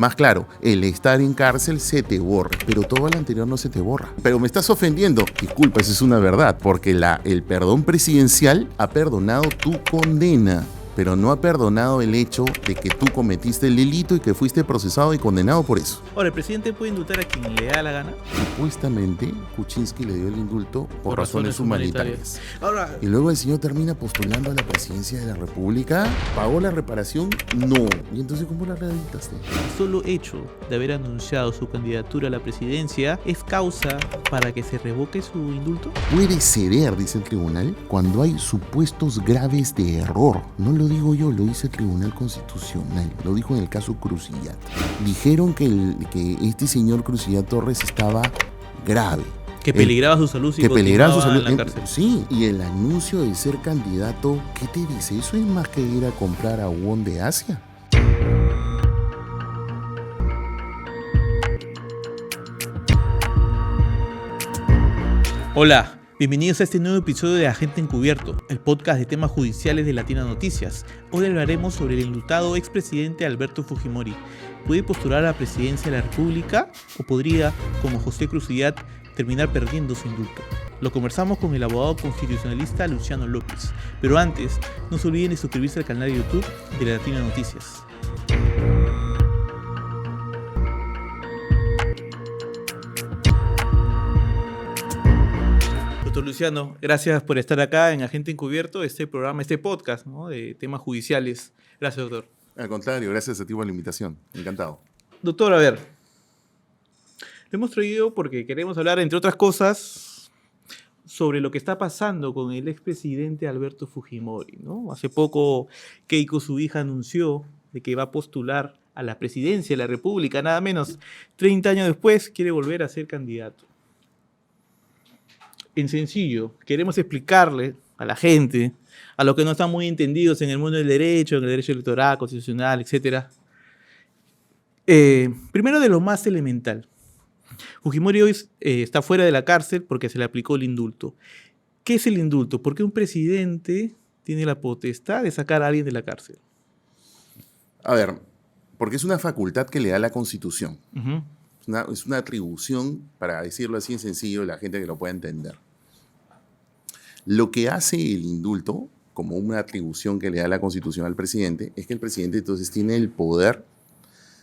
Más claro, el estar en cárcel se te borra, pero todo lo anterior no se te borra. Pero me estás ofendiendo. Disculpa, esa es una verdad, porque el perdón presidencial ha perdonado tu condena, pero no ha perdonado el hecho de que tú cometiste el delito y que fuiste procesado y condenado por eso. Ahora, ¿el presidente puede indultar a quien le da la gana? Supuestamente, Kuczynski le dio el indulto por razones humanitarias. Ahora, Y luego el señor termina postulando a la presidencia de la República. ¿Pagó la reparación? No. ¿Y entonces cómo la rehabilitaste? el solo hecho de haber anunciado su candidatura a la presidencia es causa para que se revoque su indulto. Puede ceder, dice el tribunal, cuando hay supuestos graves de error. No lo digo yo, lo dice el Tribunal Constitucional. Lo dijo en el caso Crucillat. Dijeron que este señor Crucillat Torres estaba grave. Que peligraba su salud si que peligraba su salud en la cárcel. Sí, y el anuncio de ser candidato, ¿qué te dice? Eso es más que ir a comprar a won de Asia. Hola, bienvenidos a este nuevo episodio de Agente Encubierto, el podcast de temas judiciales de Latina Noticias. Hoy hablaremos sobre el indultado expresidente Alberto Fujimori. ¿Puede postular a la presidencia de la República o podría, como José Crucillat, terminar perdiendo su indulto? Lo conversamos con el abogado constitucionalista Luciano López. Pero antes, no se olviden de suscribirse al canal de YouTube de Latina Noticias. Doctor Luciano, gracias por estar acá en Agente Encubierto, este programa, este podcast, ¿no?, de temas judiciales. Gracias, doctor. Al contrario, gracias a ti por la invitación. Encantado. Doctor, a ver, lo hemos traído porque queremos hablar, entre otras cosas, sobre lo que está pasando con el expresidente Alberto Fujimori, ¿no? Hace poco Keiko, su hija, anunció de que va a postular a la presidencia de la República, nada menos. 30 años después quiere volver a ser candidato. En sencillo, queremos explicarle a la gente, a los que no están muy entendidos en el mundo del derecho, en el derecho electoral, constitucional, etc. Primero, de lo más elemental. Fujimori hoy está fuera de la cárcel porque se le aplicó el indulto. ¿Qué es el indulto? ¿Por qué un presidente tiene la potestad de sacar a alguien de la cárcel? A ver, porque es una facultad que le da la Constitución. Uh-huh. Es una atribución, para decirlo así en sencillo, la gente que lo pueda entender. Lo que hace el indulto, como una atribución que le da la Constitución al presidente, es que el presidente entonces tiene el poder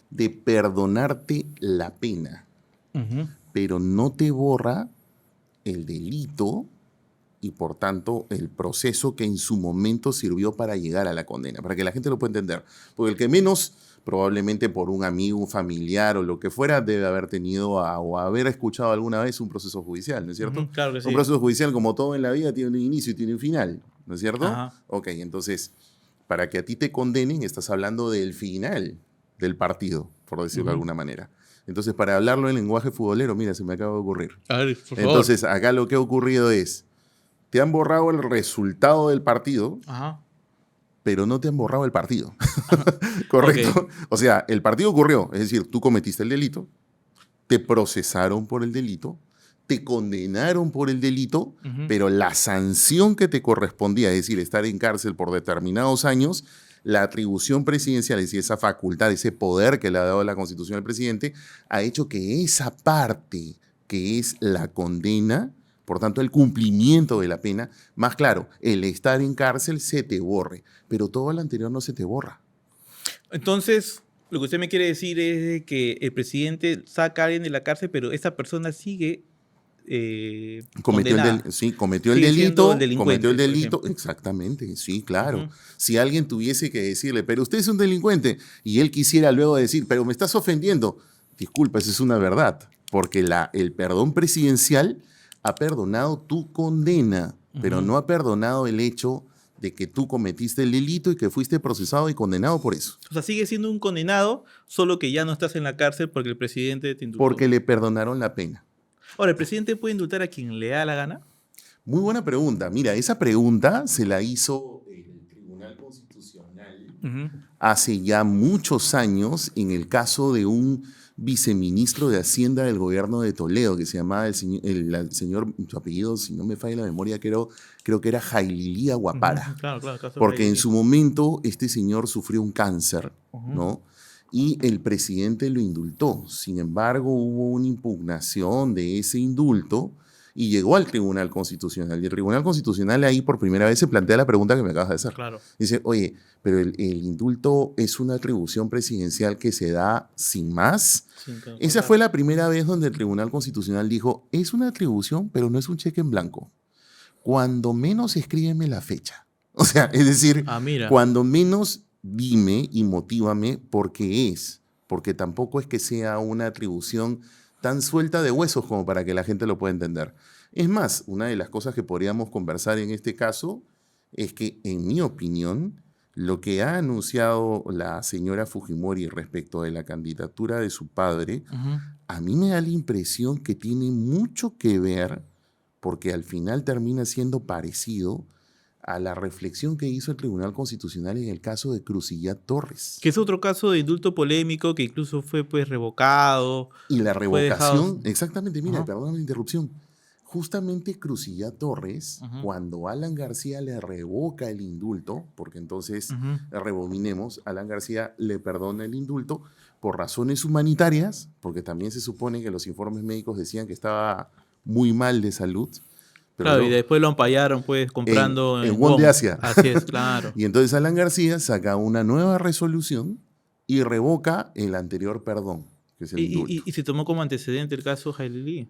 de perdonarte la pena, Uh-huh. pero no te borra el delito y, por tanto, el proceso que en su momento sirvió para llegar a la condena, para que la gente lo pueda entender. Porque el que menos, probablemente por un amigo, un familiar o lo que fuera, debe haber tenido o haber escuchado alguna vez un proceso judicial, ¿no es cierto? Uh-huh, claro que sí. Un proceso judicial, como todo en la vida, tiene un inicio y tiene un final, ¿no es cierto? Ajá. Ok, entonces, para que a ti te condenen, estás hablando del final del partido, por decirlo de alguna manera. Entonces, para hablarlo en lenguaje futbolero, mira, se me acaba de ocurrir. A ver, por favor. Entonces, acá lo que ha ocurrido es, te han borrado el resultado del partido, Ajá. pero no te han borrado el partido. ¿Correcto? Okay. O sea, el partido ocurrió, es decir, tú cometiste el delito, te procesaron por el delito, te condenaron por el delito, Uh-huh. pero la sanción que te correspondía, es decir, estar en cárcel por determinados años, la atribución presidencial, es decir, esa facultad, ese poder que le ha dado la Constitución al presidente, ha hecho que esa parte que es la condena, por tanto, el cumplimiento de la pena, más claro, el estar en cárcel se te borre, pero todo lo anterior no se te borra. Entonces, lo que usted me quiere decir es de que el presidente saca a alguien de la cárcel, pero esa persona sigue Cometió condenada. cometió el Sigue siendo delito, el delincuente, cometió el por delito, ejemplo. exactamente, sí, claro. Uh-huh. Si alguien tuviese que decirle, pero usted es un delincuente, y él quisiera luego decir, pero me estás ofendiendo, disculpa, esa es una verdad, porque el perdón presidencial ha perdonado tu condena, pero no ha perdonado el hecho de que tú cometiste el delito y que fuiste procesado y condenado por eso. O sea, sigue siendo un condenado, solo que ya no estás en la cárcel porque el presidente te indultó. Porque le perdonaron la pena. Ahora, ¿el presidente puede indultar a quien le da la gana? Muy buena pregunta. Mira, esa pregunta se la hizo el Tribunal Constitucional Uh-huh. hace ya muchos años en el caso de un viceministro de Hacienda del gobierno de Toledo, que se llamaba el señor, su apellido, si no me falla la memoria, creo que era Jaililía Guapara. Uh-huh. Claro, caso Porque en Jaililía. su momento este señor sufrió un cáncer, Uh-huh. ¿no? y el presidente lo indultó. Sin embargo, hubo una impugnación de ese indulto y llegó al Tribunal Constitucional. Y el Tribunal Constitucional ahí por primera vez se plantea la pregunta que me acabas de hacer. Claro. Dice, oye, pero el indulto es una atribución presidencial que se da sin más. Esa fue la primera vez donde el Tribunal Constitucional dijo, es una atribución, pero no es un cheque en blanco. Cuando menos escríbeme la fecha. O sea, es decir, cuando menos dime y motívame por qué es. Porque tampoco es que sea una atribución tan suelta de huesos como para que la gente lo pueda entender. Es más, una de las cosas que podríamos conversar en este caso es que, en mi opinión, lo que ha anunciado la señora Fujimori respecto de la candidatura de su padre, a mí me da la impresión que tiene mucho que ver, porque al final termina siendo parecido a la reflexión que hizo el Tribunal Constitucional en el caso de Crucillat Torres. Que es otro caso de indulto polémico que incluso fue pues revocado. Y la revocación, exactamente, mira, perdón la interrupción, justamente Crucillat Torres, cuando Alan García le revoca el indulto, porque entonces, rebobinemos, Alan García le perdona el indulto por razones humanitarias, porque también se supone que los informes médicos decían que estaba muy mal de salud. Pero claro, y después lo ampallaron pues comprando en Won de Asia. Así es, claro. Y entonces Alan García saca una nueva resolución y revoca el anterior perdón, que es el indulto. ¿Y se tomó como antecedente el caso Jailili?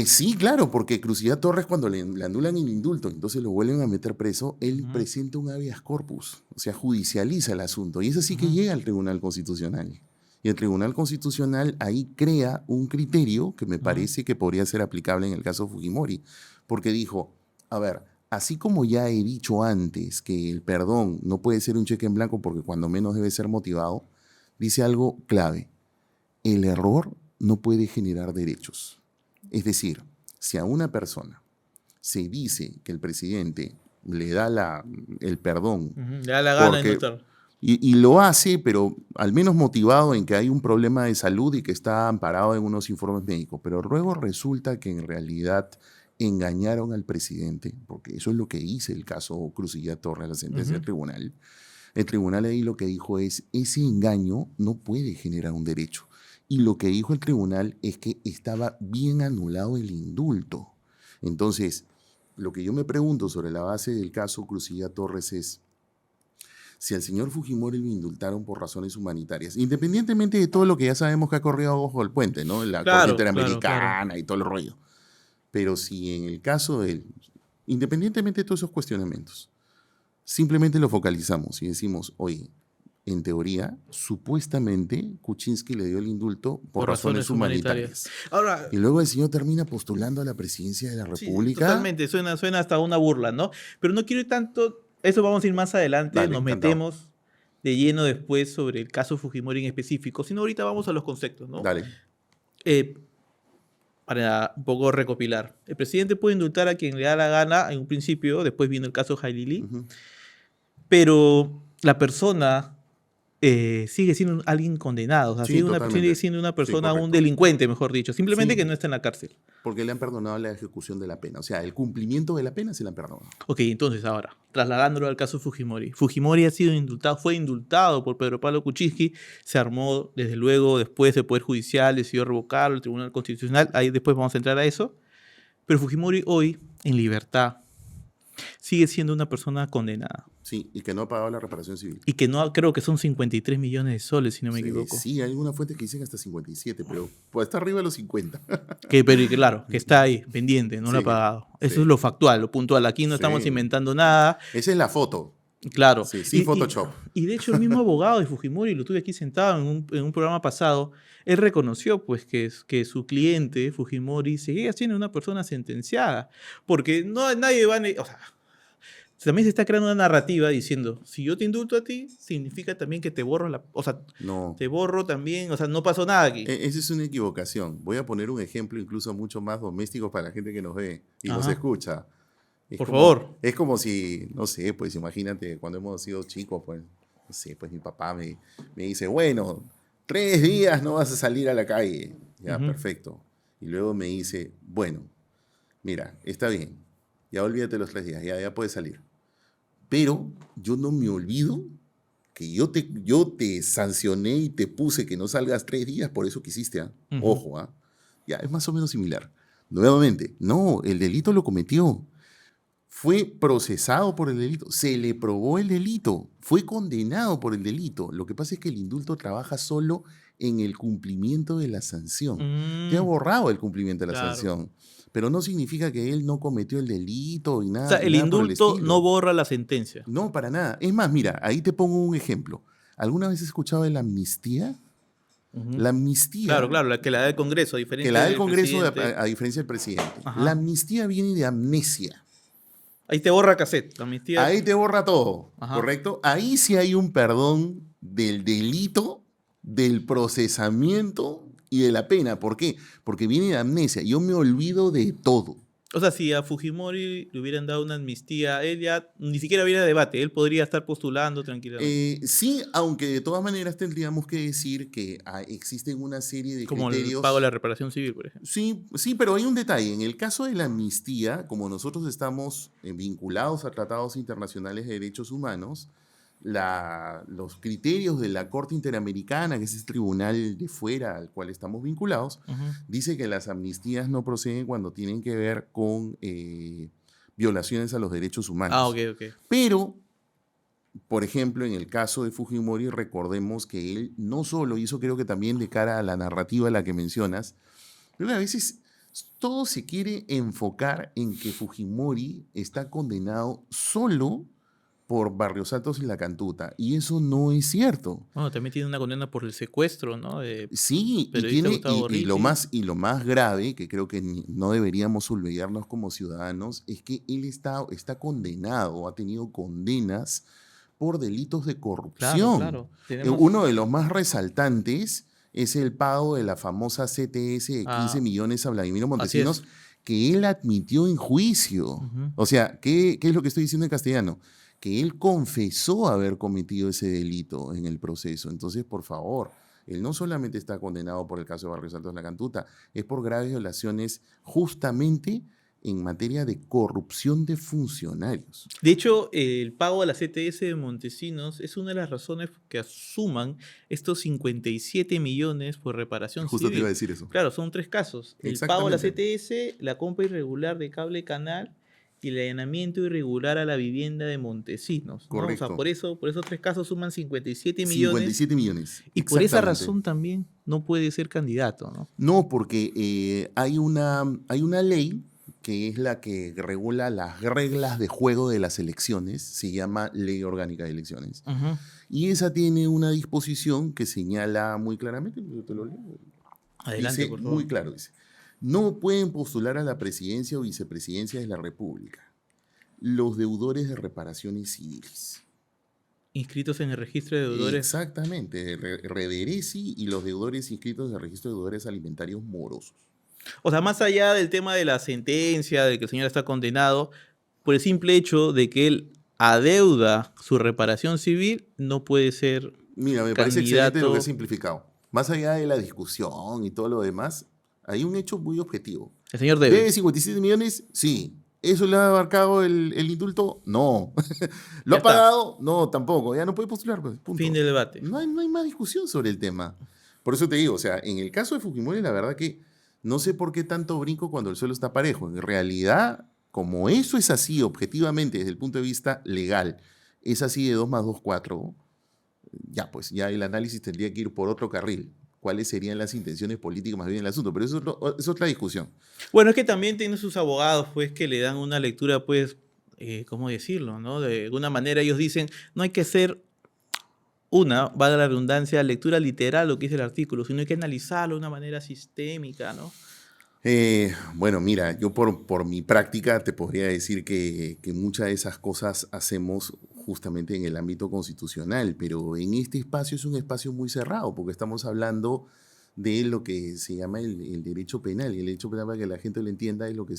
Sí, claro, porque Crucillat Torres, cuando le anulan el indulto, entonces lo vuelven a meter preso, él presenta un habeas corpus, o sea, judicializa el asunto. Y es así que llega al Tribunal Constitucional. Y el Tribunal Constitucional ahí crea un criterio que me parece que podría ser aplicable en el caso Fujimori, porque dijo, a ver, así como ya he dicho antes que el perdón no puede ser un cheque en blanco porque cuando menos debe ser motivado, dice algo clave, el error no puede generar derechos. Es decir, si a una persona se dice que el presidente le da el perdón, le da la gana de indultar. Y lo hace, pero al menos motivado en que hay un problema de salud y que está amparado en unos informes médicos. Pero luego resulta que en realidad engañaron al presidente, porque eso es lo que dice el caso Crucillat Torres, la sentencia del tribunal. El tribunal ahí lo que dijo es, ese engaño no puede generar un derecho. Y lo que dijo el tribunal es que estaba bien anulado el indulto. Entonces, lo que yo me pregunto sobre la base del caso Crucillat Torres es, si al señor Fujimori lo indultaron por razones humanitarias, independientemente de todo lo que ya sabemos que ha corrido bajo el puente, ¿no? La Corte Interamericana y todo el rollo. Pero si en el caso de él, independientemente de todos esos cuestionamientos, simplemente lo focalizamos y decimos, oye, en teoría, supuestamente Kuczynski le dio el indulto por razones humanitarias. Ahora, y luego el señor termina postulando a la presidencia de la República. Sí, totalmente, suena hasta una burla, ¿no? Pero no quiero ir tanto, eso vamos a ir más adelante, nos encantado. metemos de lleno después sobre el caso Fujimori en específico, sino ahorita vamos a los conceptos, ¿no? Dale. Para un poco recopilar. El presidente puede indultar a quien le da la gana en un principio, después viene el caso Jailili, pero la persona sigue siendo alguien condenado, o sea, sigue siendo una persona, un delincuente, mejor dicho, simplemente que no está en la cárcel. Porque le han perdonado la ejecución de la pena, o sea, el cumplimiento de la pena se le han perdonado. Ok, entonces ahora, trasladándolo al caso Fujimori. Fujimori ha sido indultado, fue indultado por Pedro Pablo Kuczynski, se armó desde luego después el Poder Judicial, decidió revocarlo, el Tribunal Constitucional, ahí después vamos a entrar a eso, pero Fujimori hoy, en libertad, sigue siendo una persona condenada. Sí, y que no ha pagado la reparación civil. Y que no, creo que son 53 millones de soles, si no me equivoco. Sí, hay algunas fuentes que dicen hasta 57, pero pues está arriba de los 50. Pero claro, que está ahí, pendiente, no lo ha pagado. Eso es lo factual, lo puntual. Aquí no estamos inventando nada. Esa es la foto. Claro. Sí, Photoshop. Y de hecho el mismo abogado de Fujimori, lo tuve aquí sentado en un programa pasado, él reconoció pues que su cliente, Fujimori, seguía siendo una persona sentenciada. Porque nadie va a... O sea, también se está creando una narrativa diciendo, si yo te indulto a ti, significa también que te borro te borro también, o sea, no pasó nada aquí. Esa es una equivocación. Voy a poner un ejemplo incluso mucho más doméstico para la gente que nos ve y nos escucha. Por favor. Es como si, no sé, pues imagínate, cuando hemos sido chicos, pues, no sé, pues mi papá me dice, bueno, 3 días no vas a salir a la calle. Ya, perfecto. Y luego me dice, bueno, mira, está bien, ya olvídate los 3 días, ya puedes salir. Pero yo no me olvido que yo te sancioné y te puse que no salgas 3 días, por eso quisiste, ¿ah? Ujú. Ojo, ¿ah? Ya, es más o menos similar. Nuevamente, no, el delito lo cometió. Fue procesado por el delito, se le probó el delito, fue condenado por el delito. Lo que pasa es que el indulto trabaja solo en el cumplimiento de la sanción. Ya ha Mm, borrado el cumplimiento de la claro. sanción, pero no significa que él no cometió el delito O sea, y el nada por el indulto no estilo. borra la sentencia. No, para nada. Es más, mira, ahí te pongo un ejemplo. ¿Alguna vez has escuchado de la amnistía? Ujú. La Claro, amnistía, claro, la que la da el Congreso, a que diferencia la da el del Congreso presidente. a diferencia del presidente. La Ajá. amnistía viene de amnesia. Ahí te borra cassette. La amnistía. Ahí te borra todo, Ajá. ¿correcto? Ahí sí hay un perdón del delito, del procesamiento y de la pena. ¿Por qué? Porque viene de amnesia. Yo me olvido de todo. O sea, si a Fujimori le hubieran dado una amnistía, él ya ni siquiera hubiera debate. Él podría estar postulando tranquilamente. Sí, aunque de todas maneras tendríamos que decir que existen una serie de Como el pago de la criterios. reparación civil, por ejemplo. Sí, sí, pero hay un detalle. En el caso de la amnistía, como nosotros estamos vinculados a tratados internacionales de derechos humanos, los criterios de la Corte Interamericana, que es el tribunal de fuera al cual estamos vinculados, Ujú. dice que las amnistías no proceden cuando tienen que ver con violaciones a los derechos Ah, ok, humanos. ok. Pero, por ejemplo, en el caso de Fujimori, recordemos que él no solo hizo, creo que también de cara a la narrativa a la que mencionas, pero a veces todo se quiere enfocar en que Fujimori está condenado solo por Barrios Altos y La Cantuta, y eso no es cierto. Bueno, también tiene una condena por el secuestro, ¿no? De Sí, y periodista tiene, Gustavo Ricci. y lo más grave, que creo que no deberíamos olvidarnos como ciudadanos, es que él está condenado, ha tenido condenas por delitos de Claro, corrupción. claro. Tenemos. Uno de los más resaltantes es el pago de la famosa CTS de 15 Ah, millones a Vladimiro así Montesinos, es. que él admitió en juicio. Ujú. O sea, ¿qué es lo que estoy diciendo en castellano? Que él confesó haber cometido ese delito en el proceso. Entonces, por favor, él no solamente está condenado por el caso de Barrios Altos de La Cantuta, es por graves violaciones justamente en materia de corrupción de funcionarios. De hecho, el pago a la CTS de Montesinos es una de las razones que asuman estos 57 millones por reparación Justo te iba a civil. decir eso. Claro, son 3 casos. El pago a la Exactamente. CTS, la compra irregular de cable canal y el allanamiento irregular a la vivienda de Montesinos, ¿no? O sea, Correcto. por esos 3 casos suman 57 millones 57 millones. y por esa Exactamente. razón también no puede ser candidato, ¿no? No, porque hay una ley que es la que regula las reglas de juego de las elecciones, se llama Ley Orgánica de Elecciones. Ujú. Y esa tiene una disposición que señala muy claramente, yo te lo leo, Adelante, dice por muy favor. claro, dice, no pueden postular a la presidencia o vicepresidencia de la República los deudores de reparaciones civiles. Inscritos en el registro de deudores. Exactamente, Rederesi y los deudores inscritos en el registro de deudores alimentarios morosos. O sea, más allá del tema de la sentencia, de que el señor está condenado, por el simple hecho de que él adeuda su reparación civil, no puede ser Mira, me parece excelente lo que has candidato. simplificado. Más allá de la discusión y todo lo demás, hay un hecho muy objetivo. El señor ¿Debe debe. 57 millones? Sí. ¿Eso le ha abarcado el indulto? No. ¿Lo Ya ha está. pagado? No, tampoco. Ya no puede postular, pues, Fin punto. del debate. No hay más discusión sobre el tema. Por eso te digo, o sea, en el caso de Fujimori, la verdad que no sé por qué tanto brinco cuando el suelo está parejo. En realidad, como eso es así, objetivamente, desde el punto de vista legal, es así de 2 más 2, 4, ya pues, ya el análisis tendría que ir por otro carril. ¿Cuáles serían las intenciones políticas más bien del asunto? Pero eso es otra discusión. Bueno, es que también tiene sus abogados, pues, que le dan una lectura, pues, ¿cómo decirlo, no? De alguna manera ellos dicen, no hay que hacer valga la redundancia, lectura literal lo que dice el artículo, sino hay que analizarlo de una manera sistémica, ¿no? Bueno, mira, yo por mi práctica te podría decir que muchas de esas cosas hacemos justamente en el ámbito constitucional, pero en este espacio es un espacio muy cerrado, porque estamos hablando de lo que se llama el derecho penal, y el derecho penal, para que la gente lo entienda, es lo que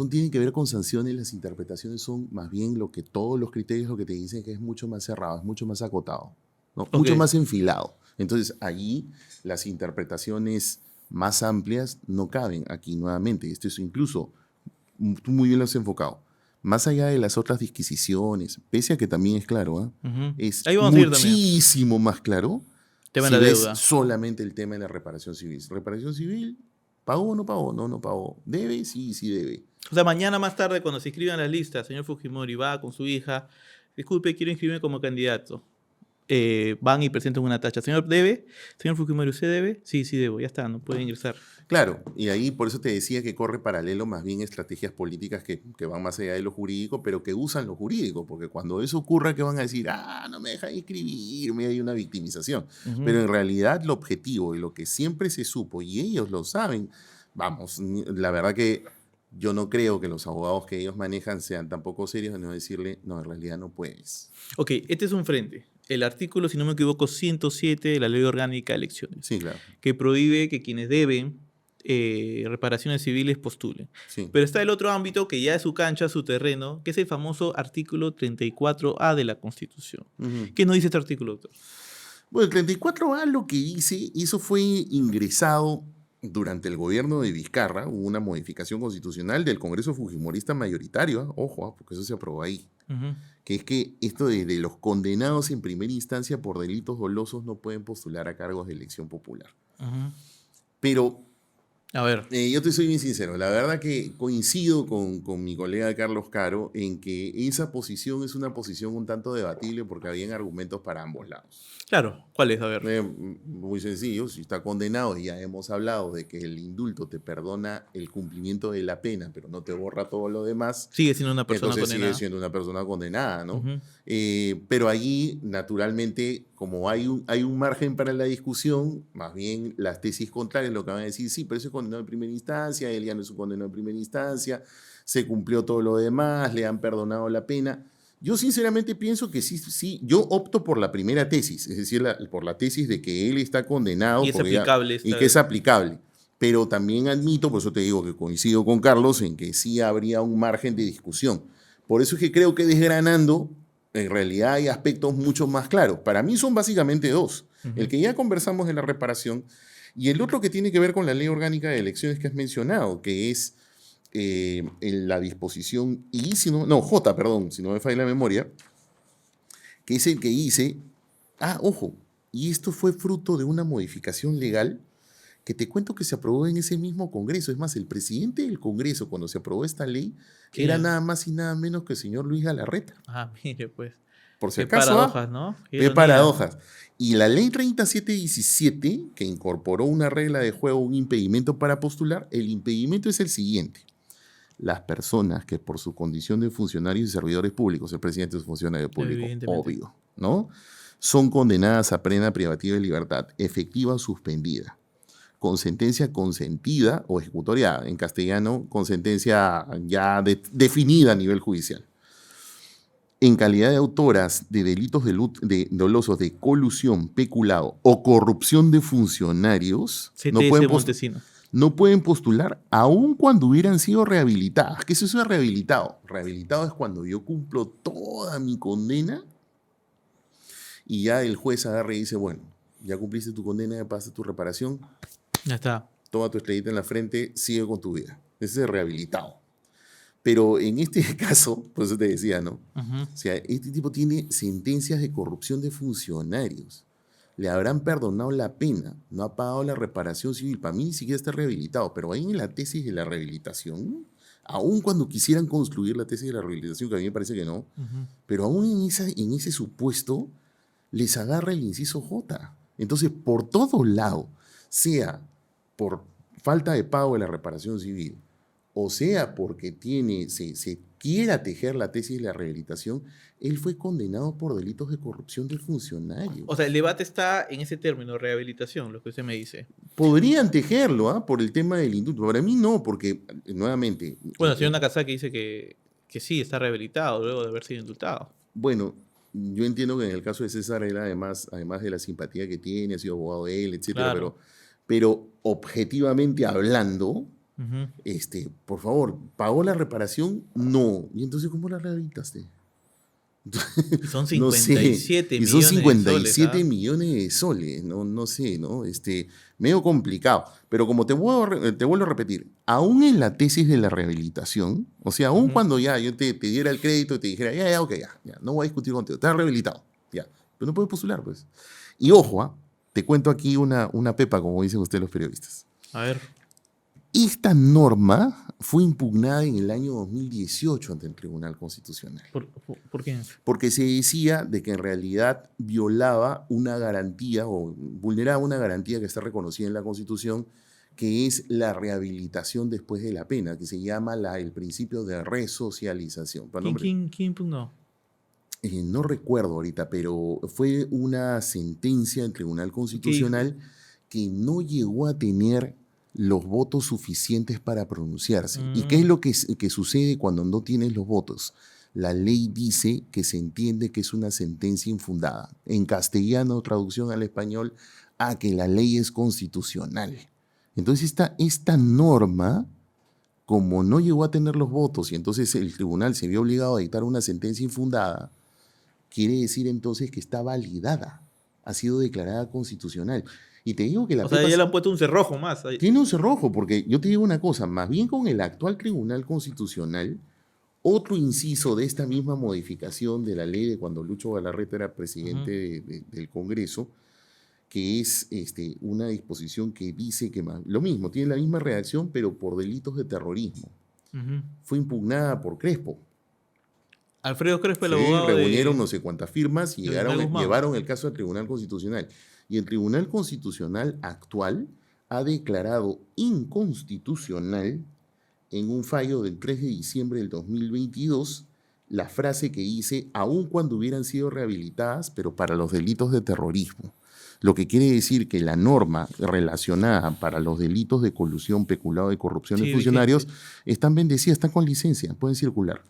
tienen que ver con sanciones, las interpretaciones son más bien lo que todos los criterios lo que te dicen que es mucho más cerrado, es mucho más acotado, ¿no? Ok. Mucho más enfilado. Entonces, allí las interpretaciones más amplias no caben aquí nuevamente. Esto es incluso, tú muy bien lo has enfocado, más allá de las otras disquisiciones, pese a que también es claro, es Ahí vamos a ir también. muchísimo más claro Tema si de la ves deuda. solamente el tema de la reparación civil. Reparación civil, ¿pagó o no pagó? No, no pagó. ¿Debe? Sí, sí debe. O sea, mañana más tarde, cuando se inscriban las listas, señor Fujimori va con su hija, disculpe, quiero inscribirme como candidato. Van y presentan una tacha. Señor, ¿debe? Señor Fujimori, ¿usted debe? Sí, sí debo, ya está, no puede ingresar. Claro, y ahí por eso te decía que corre paralelo más bien estrategias políticas que van más allá de lo jurídico, pero que usan lo jurídico, porque cuando eso ocurra, que van a decir, no me dejan inscribirme, hay una victimización. Pero en realidad lo objetivo y lo que siempre se supo, y ellos lo saben, vamos, la verdad que yo no creo que los abogados que ellos manejan sean tampoco serios de no decirle, no, en realidad no puedes. Ok, este es un frente. El artículo, si no me equivoco, 107 de la Ley Orgánica de Elecciones, Sí, claro. que prohíbe que quienes deben reparaciones civiles postulen. Sí. Pero está el otro ámbito que ya es su cancha, su terreno, que es el famoso artículo 34A de la Constitución. ¿Qué nos dice este artículo, doctor? Bueno, el 34A lo que dice, eso fue ingresado durante el gobierno de Vizcarra, hubo una modificación constitucional del Congreso Fujimorista mayoritario, ojo, porque eso se aprobó ahí, que es que esto de los condenados en primera instancia por delitos dolosos no pueden postular a cargos de elección popular. Pero a ver, yo te soy bien sincero, la verdad que coincido con mi colega Carlos Caro en que esa posición es una posición un tanto debatible porque habían argumentos para ambos lados. Claro, ¿cuál es? A ver. Muy sencillo, si está condenado, y ya hemos hablado de que el indulto te perdona el cumplimiento de la pena, pero no te borra todo lo demás. Sigue siendo una persona entonces condenada. sigue siendo una persona condenada, ¿no? Pero allí, naturalmente, como hay un margen para la discusión, más bien las tesis contrarias lo que van a decir, sí, pero ese es condenado en primera instancia, él ya no es un condenado en primera instancia, se cumplió todo lo demás, le han perdonado la pena. Yo sinceramente pienso que sí, yo opto por la primera tesis, es decir, por la tesis de que él está condenado y es aplicable y que es aplicable. Pero también admito, por eso te digo que coincido con Carlos, en que sí habría un margen de discusión. Por eso es que creo que desgranando, en realidad hay aspectos mucho más claros. Para mí son básicamente dos. El que ya conversamos de la reparación y el otro que tiene que ver con la Ley Orgánica de Elecciones que has mencionado, que es en la disposición J, perdón, si no me falla la memoria, que es el que dice, ojo, y esto fue fruto de una modificación legal que te cuento que se aprobó en ese mismo Congreso. Es más, el presidente del Congreso, cuando se aprobó esta ley, era nada más y nada menos que el señor Luis Galarreta. Mire, pues. Por si Qué acaso, paradojas, ¿no? Qué paradojas. Y la ley 3717, que incorporó una regla de juego, un impedimento para postular, el impedimento es el siguiente. Las personas que por su condición de funcionarios y servidores públicos, el presidente es funcionario público, obvio, ¿no? Son condenadas a pena privativa de libertad, efectiva o suspendida, con sentencia consentida o ejecutoriada, en castellano, con sentencia ya definida a nivel judicial. En calidad de autoras de delitos dolosos de colusión, peculado o corrupción de funcionarios, no pueden postular aun cuando hubieran sido rehabilitadas. ¿Qué es eso de rehabilitado? Rehabilitado es cuando yo cumplo toda mi condena y ya el juez agarra y dice, bueno, ya cumpliste tu condena, ya pasaste tu reparación. Ya está. Toma tu estrellita en la frente, sigue con tu vida. Ese es rehabilitado. Pero en este caso, por eso te decía, ¿no? O sea, este tipo tiene sentencias de corrupción de funcionarios. Le habrán perdonado la pena, no ha pagado la reparación civil. Para mí ni siquiera está rehabilitado, pero ahí en la tesis de la rehabilitación, aun cuando quisieran construir la tesis de la rehabilitación, que a mí me parece que no, pero aún en ese supuesto les agarra el inciso J. Entonces, por todo lado, sea por falta de pago de la reparación civil, o sea porque se quiera tejer la tesis de la rehabilitación, él fue condenado por delitos de corrupción de funcionarios. O sea, el debate está en ese término, rehabilitación, lo que usted me dice. Podrían tejerlo, por el tema del indulto. Para mí no, porque, nuevamente... Bueno, el señor Nakazaki dice que sí, está rehabilitado luego de haber sido indultado. Bueno, yo entiendo que en el caso de César, él además de la simpatía que tiene, ha sido abogado de él, etcétera, claro. pero objetivamente hablando... por favor, ¿pagó la reparación? No. ¿Y entonces cómo la rehabilitaste? Y son No sé, 57 y son millones de soles, 57 ¿ah? millones de soles, no sé, ¿no? Medio complicado. Pero como te vuelvo a repetir, aún en la tesis de la rehabilitación, o sea, aún Ujú. cuando ya yo te diera el crédito y te dijera, ya, ok, ya, no voy a discutir contigo, estás rehabilitado, ya, pero no puedes postular, pues. Y ojo, te cuento aquí una pepa, como dicen ustedes los periodistas. A ver. Esta norma fue impugnada en el año 2018 ante el Tribunal Constitucional, ¿Por qué? porque se decía de que en realidad violaba una garantía o vulneraba una garantía que está reconocida en la Constitución, que es la rehabilitación después de la pena, que se llama el principio de resocialización. ¿Quién impugnó? No recuerdo ahorita, pero fue una sentencia del Tribunal ¿Qué dijo? Constitucional que no llegó a tener los votos suficientes para pronunciarse. ¿Y qué es Mm, lo que sucede cuando no tienes los votos? La ley dice que se entiende que es una sentencia infundada. En castellano, traducción al español, que la ley es constitucional. Entonces esta norma, como no llegó a tener los votos y entonces el tribunal se vio obligado a dictar una sentencia infundada, quiere decir entonces que está validada, ha sido declarada constitucional. Y te digo que la o sea, Pepa ya le han puesto un cerrojo más. Ahí. tiene un cerrojo, porque yo te digo una cosa, más bien con el actual Tribunal Constitucional, otro inciso de esta misma modificación de la ley de cuando Lucho Galarreta era presidente Ujú, del Congreso, que es una disposición que dice que lo mismo, tiene la misma redacción, pero por delitos de terrorismo. ujú. Fue impugnada por Crespo. Alfredo Crespo, el Sí, abogado reunieron no sé cuántas firmas y de Ollanta Guzmán. llevaron el caso al Tribunal Constitucional. Y el Tribunal Constitucional actual ha declarado inconstitucional en un fallo del 3 de diciembre del 2022 la frase que dice, aun cuando hubieran sido rehabilitadas, pero para los delitos de terrorismo. Lo que quiere decir que la norma relacionada para los delitos de colusión, peculado y corrupción de Sí, funcionarios vigente. están bendecidas, están con licencia, pueden circular.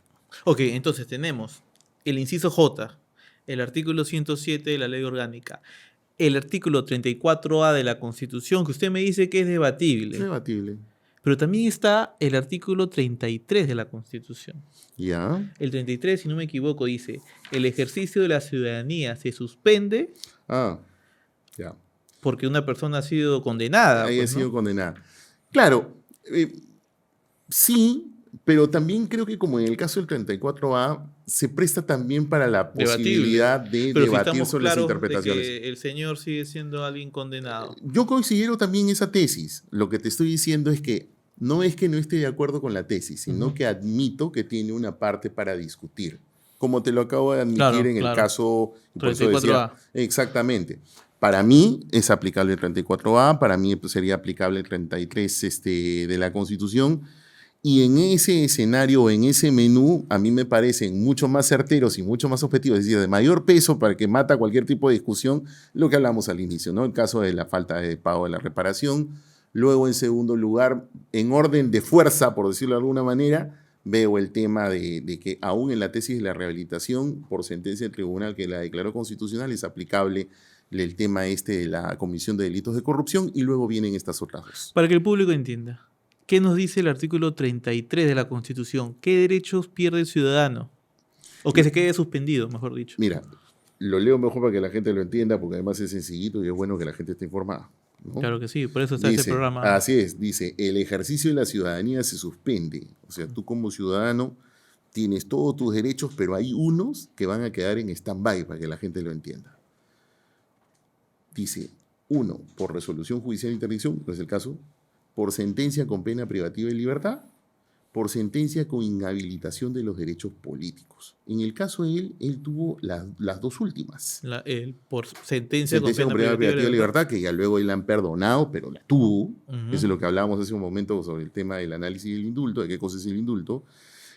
Ok, entonces tenemos el inciso J, el artículo 107 de la ley orgánica, el artículo 34A de la Constitución, que usted me dice que es debatible, Debatible. pero también está el artículo 33 de la Constitución. ¿Ya? El 33, si no me equivoco, dice, el ejercicio de la ciudadanía se suspende Ah, ya. porque una persona ha sido condenada, Haya pues, sido ¿no? condenada. Claro, sí, pero también creo que como en el caso del 34A, se presta también para la Debatible. posibilidad de Pero si debatir estamos sobre las claros de interpretaciones. que el señor sigue siendo alguien condenado. Yo considero también esa tesis. Lo que te estoy diciendo es que no esté de acuerdo con la tesis, sino Ujú. que admito que tiene una parte para discutir. Como te lo acabo de admitir Claro, en el claro. caso, y por eso decía, 34A. exactamente. Para mí es aplicable el 34A, para mí sería aplicable el 33 de la Constitución. Y en ese escenario, en ese menú, a mí me parecen mucho más certeros y mucho más objetivos, es decir, de mayor peso para que mata cualquier tipo de discusión, lo que hablamos al inicio, ¿no? El caso de la falta de pago de la reparación. Luego, en segundo lugar, en orden de fuerza, por decirlo de alguna manera, veo el tema de que aún en la tesis de la rehabilitación, por sentencia del tribunal que la declaró constitucional, es aplicable el tema de la comisión de delitos de corrupción, y luego vienen estas otras dos. Para que el público entienda, ¿qué nos dice el artículo 33 de la Constitución? ¿Qué derechos pierde el ciudadano? O que se quede suspendido, mejor dicho. Mira, lo leo mejor para que la gente lo entienda, porque además es sencillito y es bueno que la gente esté informada, ¿no? Claro que sí, por eso está este Dice, programa. así es, dice, el ejercicio de la ciudadanía se suspende. O sea, tú como ciudadano tienes todos tus derechos, pero hay unos que van a quedar en stand-by para que la gente lo entienda. Dice, uno, por resolución judicial de interdicción, no es el caso, por sentencia con pena privativa de libertad, por sentencia con inhabilitación de los derechos políticos. En el caso de él tuvo las dos últimas. Por sentencia con Sentencia con pena pena privativa de privativa de libertad. libertad, que ya luego él la han perdonado, pero la tuvo. Eso es Ujú. lo que hablábamos hace un momento sobre el tema del análisis del indulto, de qué cosa es el indulto.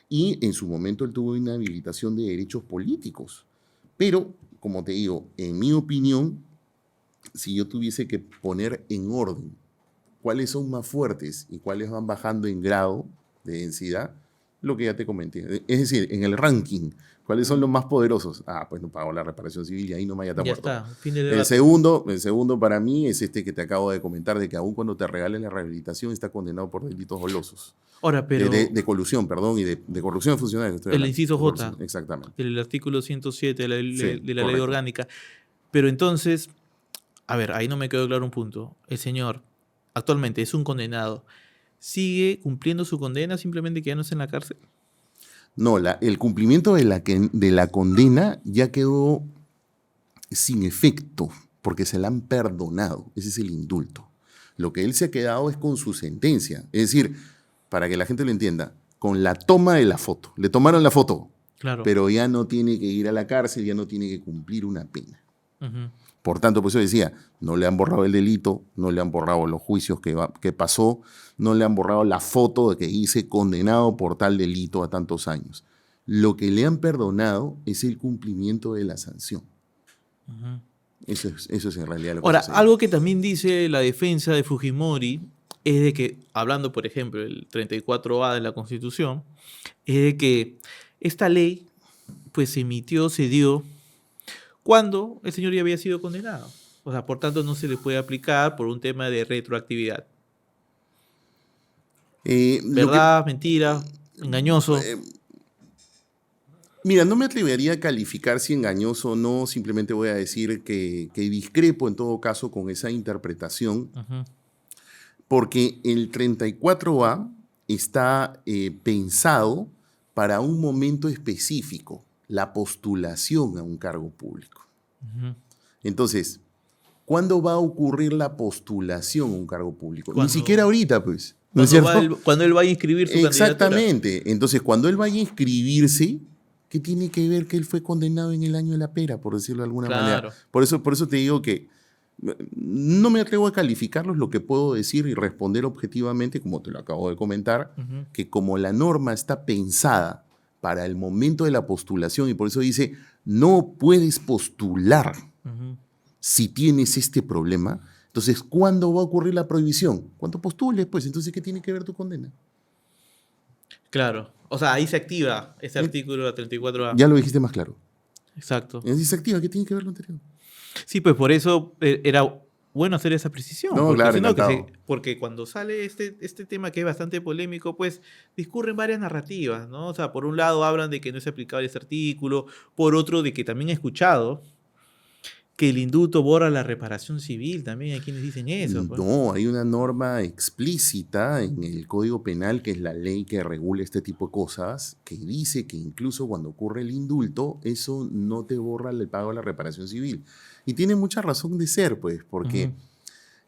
Y en su momento él tuvo inhabilitación de derechos políticos. Pero, como te digo, en mi opinión, si yo tuviese que poner en orden cuáles son más fuertes y cuáles van bajando en grado de densidad, lo que ya te comenté. Es decir, en el ranking, ¿cuáles son los más poderosos? Pues no pagó la reparación civil y ahí nomás ya está Ya muerto. está, fin del El debate. segundo para mí es este que te acabo de comentar, de que aun cuando te regalen la rehabilitación está condenado por delitos dolosos. Ahora, pero De colusión, perdón, y de corrupción de funcionarios. Estoy el hablando, inciso de corrupción, J exactamente. del artículo 107 de la, Sí, de la ley correcto. orgánica. Pero entonces, a ver, ahí no me quedó claro un punto. El señor actualmente es un condenado. ¿Sigue cumpliendo su condena simplemente quedándose en la cárcel? No, el cumplimiento de la condena ya quedó sin efecto, porque se la han perdonado. Ese es el indulto. Lo que él se ha quedado es con su sentencia. Es decir, para que la gente lo entienda, con la toma de la foto. Le tomaron la foto, Claro. pero ya no tiene que ir a la cárcel, ya no tiene que cumplir una pena. Ujú. Por tanto, por eso decía, no le han borrado el delito, no le han borrado los juicios que pasó, no le han borrado la foto de que dice condenado por tal delito a tantos años. Lo que le han perdonado es el cumplimiento de la sanción. Ujú. Eso es en realidad lo que Ahora, sucede. algo que también dice la defensa de Fujimori es de que, hablando por ejemplo del 34A de la Constitución, es de que esta ley pues se emitió, se dio cuando el señor ya había sido condenado. O sea, por tanto no se le puede aplicar por un tema de retroactividad. ¿Verdad? Mentira, engañoso. Mira, no me atrevería a calificar si engañoso o no, simplemente voy a decir que discrepo en todo caso con esa interpretación, Ujú. porque el 34A está pensado para un momento específico, la postulación a un cargo público. Ujú. Entonces, ¿cuándo va a ocurrir la postulación a un cargo público? Ni Cuando- siquiera ahorita, pues. ¿No es cierto? Cuando él vaya a inscribir su candidatura. Exactamente. Entonces, cuando él vaya a inscribirse, ¿qué tiene que ver que él fue condenado en el año de la pera, por decirlo de alguna manera? Claro. Por eso te digo que no me atrevo a calificarlos. Lo que puedo decir y responder objetivamente, como te lo acabo de comentar, Ujú. que como la norma está pensada para el momento de la postulación, y por eso dice, no puedes postular Ujú. si tienes este problema. Entonces, ¿cuándo va a ocurrir la prohibición? Cuando postules, pues. Entonces, ¿qué tiene que ver tu condena? Claro. O sea, ahí se activa ese artículo de la 34A. Ya lo dijiste más claro. Exacto. Se activa, ¿qué tiene que ver lo anterior? Sí, pues por eso era bueno hacer esa precisión. No, porque, claro, si no, encantado. porque cuando sale este tema que es bastante polémico, pues discurren varias narrativas, ¿no? O sea, por un lado hablan de que no es aplicable este artículo, por otro de que también he escuchado que el indulto borra la reparación civil, también hay quienes dicen eso. Pues. No, hay una norma explícita en el Código Penal, que es la ley que regula este tipo de cosas, que dice que incluso cuando ocurre el indulto, eso no te borra el pago de la reparación civil. Y tiene mucha razón de ser, pues, porque Ujú.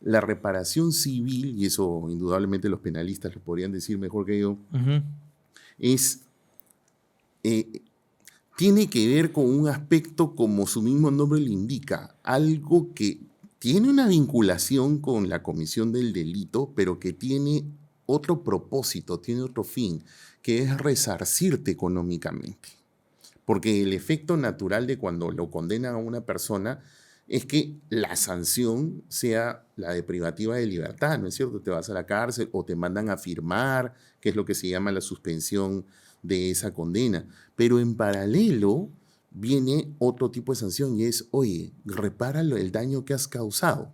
la reparación civil, y eso indudablemente los penalistas lo podrían decir mejor que yo, Ujú. es... tiene que ver con un aspecto, como su mismo nombre le indica, algo que tiene una vinculación con la comisión del delito, pero que tiene otro propósito, tiene otro fin, que es resarcirte económicamente. Porque el efecto natural de cuando lo condenan a una persona es que la sanción sea la de privativa de libertad, ¿no es cierto? Te vas a la cárcel o te mandan a firmar, que es lo que se llama la suspensión de esa condena. Pero en paralelo viene otro tipo de sanción y es, oye, repara el daño que has causado.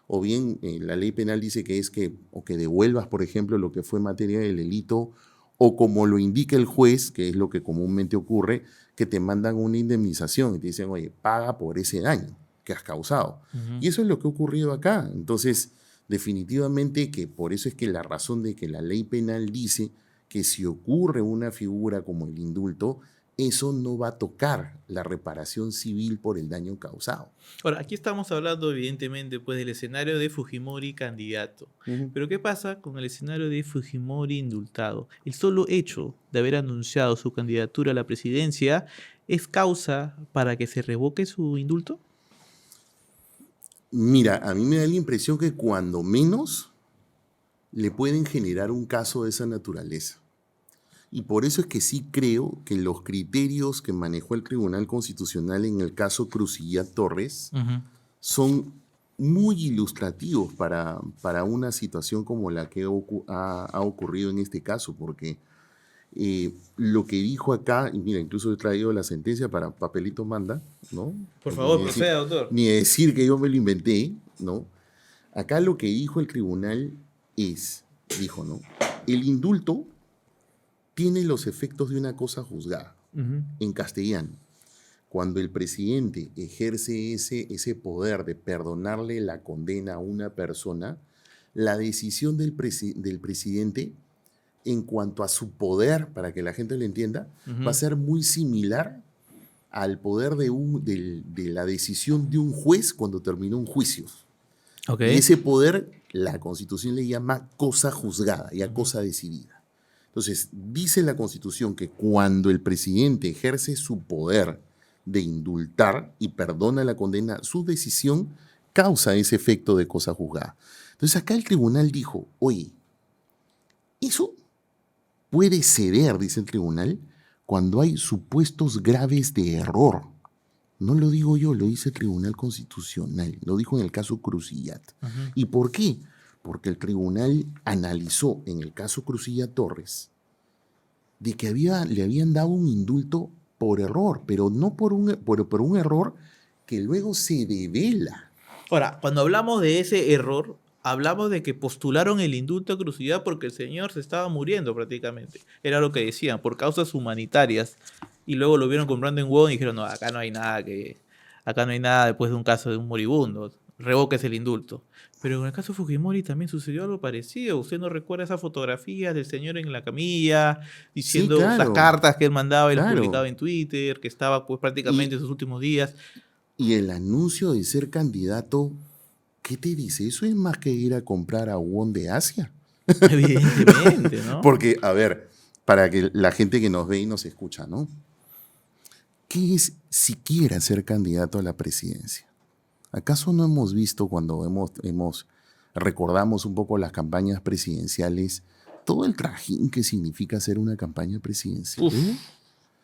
O bien la ley penal dice que es o que devuelvas, por ejemplo, lo que fue materia del delito, o como lo indica el juez, que es lo que comúnmente ocurre, que te mandan una indemnización y te dicen, oye, paga por ese daño que has causado. Ujú. Y eso es lo que ha ocurrido acá. Entonces, definitivamente que por eso es que la razón de que la ley penal dice que si ocurre una figura como el indulto, eso no va a tocar la reparación civil por el daño causado. Ahora, aquí estamos hablando evidentemente pues, del escenario de Fujimori candidato. Pero ¿qué pasa con el escenario de Fujimori indultado? El solo hecho de haber anunciado su candidatura a la presidencia es causa para que se revoque su indulto. Mira, a mí me da la impresión que cuando menos le pueden generar un caso de esa naturaleza. Y por eso es que sí creo que los criterios que manejó el Tribunal Constitucional en el caso Crucillat Torres son muy ilustrativos para una situación como la que ha ocurrido en este caso, porque Lo que dijo acá, y mira, incluso he traído la sentencia para papelito manda, ¿no? Por favor, proceda, doctor. Ni decir que yo me lo inventé, ¿no? Acá lo que dijo el tribunal dijo, ¿no? El indulto tiene los efectos de una cosa juzgada. En castellano, cuando el presidente ejerce ese poder de perdonarle la condena a una persona, la decisión del presidente en cuanto a su poder, para que la gente lo entienda, va a ser muy similar al poder de la decisión de un juez cuando terminó un juicio. Okay. Y ese poder, la Constitución le llama cosa juzgada, ya cosa decidida. Entonces, dice la Constitución que cuando el presidente ejerce su poder de indultar y perdona la condena, su decisión causa ese efecto de cosa juzgada. Entonces, acá el tribunal dijo, oye, eso puede ceder, dice el tribunal, cuando hay supuestos graves de error. No lo digo yo, lo dice el Tribunal Constitucional, lo dijo en el caso Crucillat. ¿Y por qué? Porque el tribunal analizó en el caso Crucillat Torres de que le habían dado un indulto por error, pero no por un error que luego se devela. Ahora, cuando hablamos de ese error, hablamos de que postularon el indulto a Crucillat porque el señor se estaba muriendo prácticamente. Era lo que decían, por causas humanitarias. Y luego lo vieron con Brandon Wong y dijeron, no, acá no hay nada después de un caso de un moribundo. Revoques el indulto. Pero en el caso de Fujimori también sucedió algo parecido. ¿Usted no recuerda esa fotografía del señor en la camilla diciendo las cartas que él mandaba y las publicaba en Twitter, que estaba pues prácticamente en sus últimos días? Y el anuncio de ser candidato, ¿qué te dice? Eso es más que ir a comprar a Won de Asia. Evidentemente, ¿no? Porque, a ver, para que la gente que nos ve y nos escucha, ¿no? ¿Qué es siquiera ser candidato a la presidencia? ¿Acaso no hemos visto cuando recordamos un poco las campañas presidenciales, todo el trajín que significa hacer una campaña presidencial?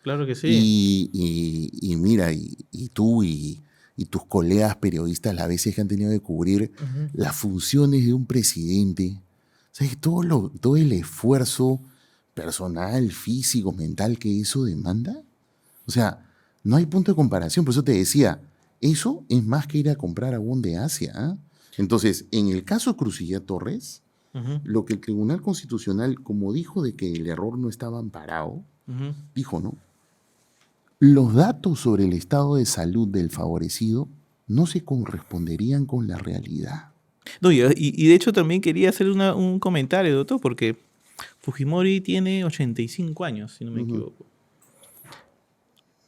Claro que sí. Y mira, y tú y tus colegas periodistas a veces que han tenido que cubrir las funciones de un presidente, ¿sabes? Todo el esfuerzo personal, físico, mental que eso demanda. O sea, no hay punto de comparación. Por eso te decía, eso es más que ir a comprar a Won de Asia. ¿Eh? Entonces, en el caso Crucillat Torres, lo que el Tribunal Constitucional, como dijo de que el error no estaba amparado, dijo, ¿no? Los datos sobre el estado de salud del favorecido no se corresponderían con la realidad. No, y de hecho también quería hacer un comentario, doctor, porque Fujimori tiene 85 años, si no me equivoco.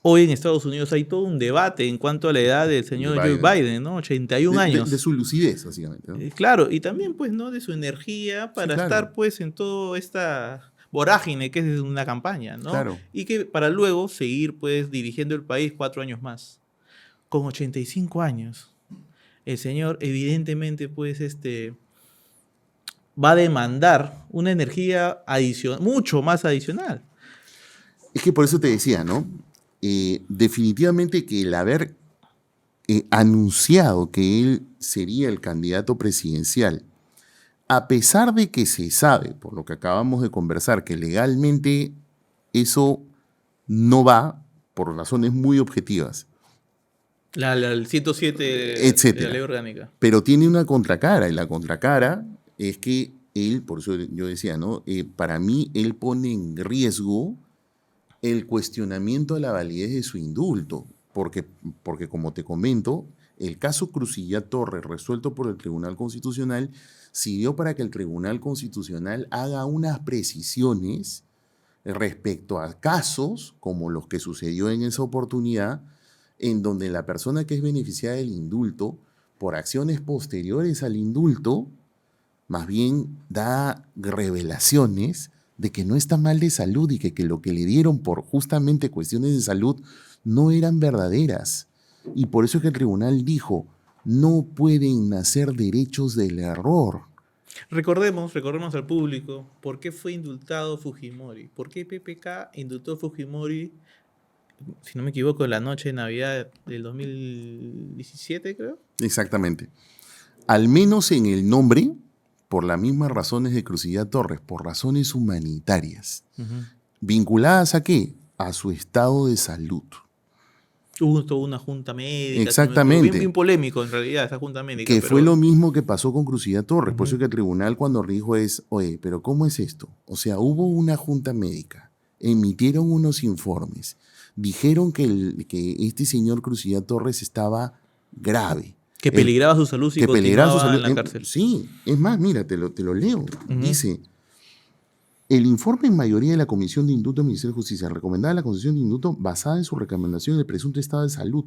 Hoy en Estados Unidos hay todo un debate en cuanto a la edad del señor Joe Biden, ¿no? 81 años. De su lucidez, básicamente, ¿no? Claro, y también, pues, ¿no? De su energía para estar, pues, en toda esta vorágine que es una campaña, ¿no? Claro. Y que para luego seguir, pues, dirigiendo el país 4 años más. Con 85 años, el señor, evidentemente, pues, va a demandar una energía mucho más adicional. Es que por eso te decía, ¿no? Definitivamente que el haber anunciado que él sería el candidato presidencial, a pesar de que se sabe, por lo que acabamos de conversar, que legalmente eso no va por razones muy objetivas. El 107 etcétera, de la ley orgánica. Pero tiene una contracara, y la contracara es que él, por eso yo decía, ¿no? Para mí, él pone en riesgo el cuestionamiento a la validez de su indulto, porque como te comento, el caso Crucillat Torres, resuelto por el Tribunal Constitucional, sirvió para que el Tribunal Constitucional haga unas precisiones respecto a casos como los que sucedió en esa oportunidad, en donde la persona que es beneficiada del indulto, por acciones posteriores al indulto, más bien da revelaciones de que no está mal de salud y que lo que le dieron por justamente cuestiones de salud no eran verdaderas. Y por eso es que el tribunal dijo, no pueden nacer derechos del error. Recordemos al público por qué fue indultado Fujimori. ¿Por qué PPK indultó a Fujimori, si no me equivoco, en la noche de Navidad del 2017, creo? Exactamente. Al menos en el nombre, por las mismas razones de Crucillat Torres, por razones humanitarias. ¿Vinculadas a qué? A su estado de salud. Hubo toda una junta médica. Exactamente. Bien polémico en realidad esa junta médica. Que pero... fue lo mismo que pasó con Crucilla Torres. Por Ujú. eso que el tribunal cuando dijo es, oye, pero ¿cómo es esto? O sea, hubo una junta médica, emitieron unos informes, dijeron que este señor Crucilla Torres estaba grave. Que peligraba su salud si que peligraba su continuaba salud. en la cárcel. Sí, es más, mira, te lo leo. Ujú. Dice, el informe en mayoría de la Comisión de Indulto del Ministerio de Justicia recomendaba la concesión de indulto basada en su recomendación del presunto estado de salud,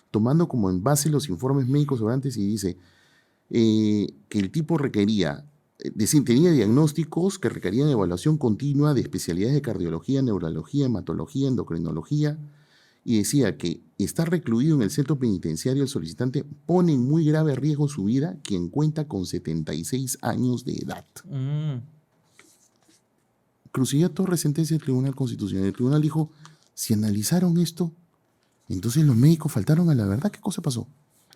tomando como en base los informes médicos sobrantes y dice que el tipo requería, tenía diagnósticos que requerían evaluación continua de especialidades de cardiología, neurología, hematología, endocrinología, y decía que estar recluido en el centro penitenciario el solicitante pone en muy grave riesgo su vida, quien cuenta con 76 años de edad. Crucilla Torres sentencia del Tribunal Constitucional. El tribunal dijo, si analizaron esto, entonces los médicos faltaron a la verdad. ¿Qué cosa pasó?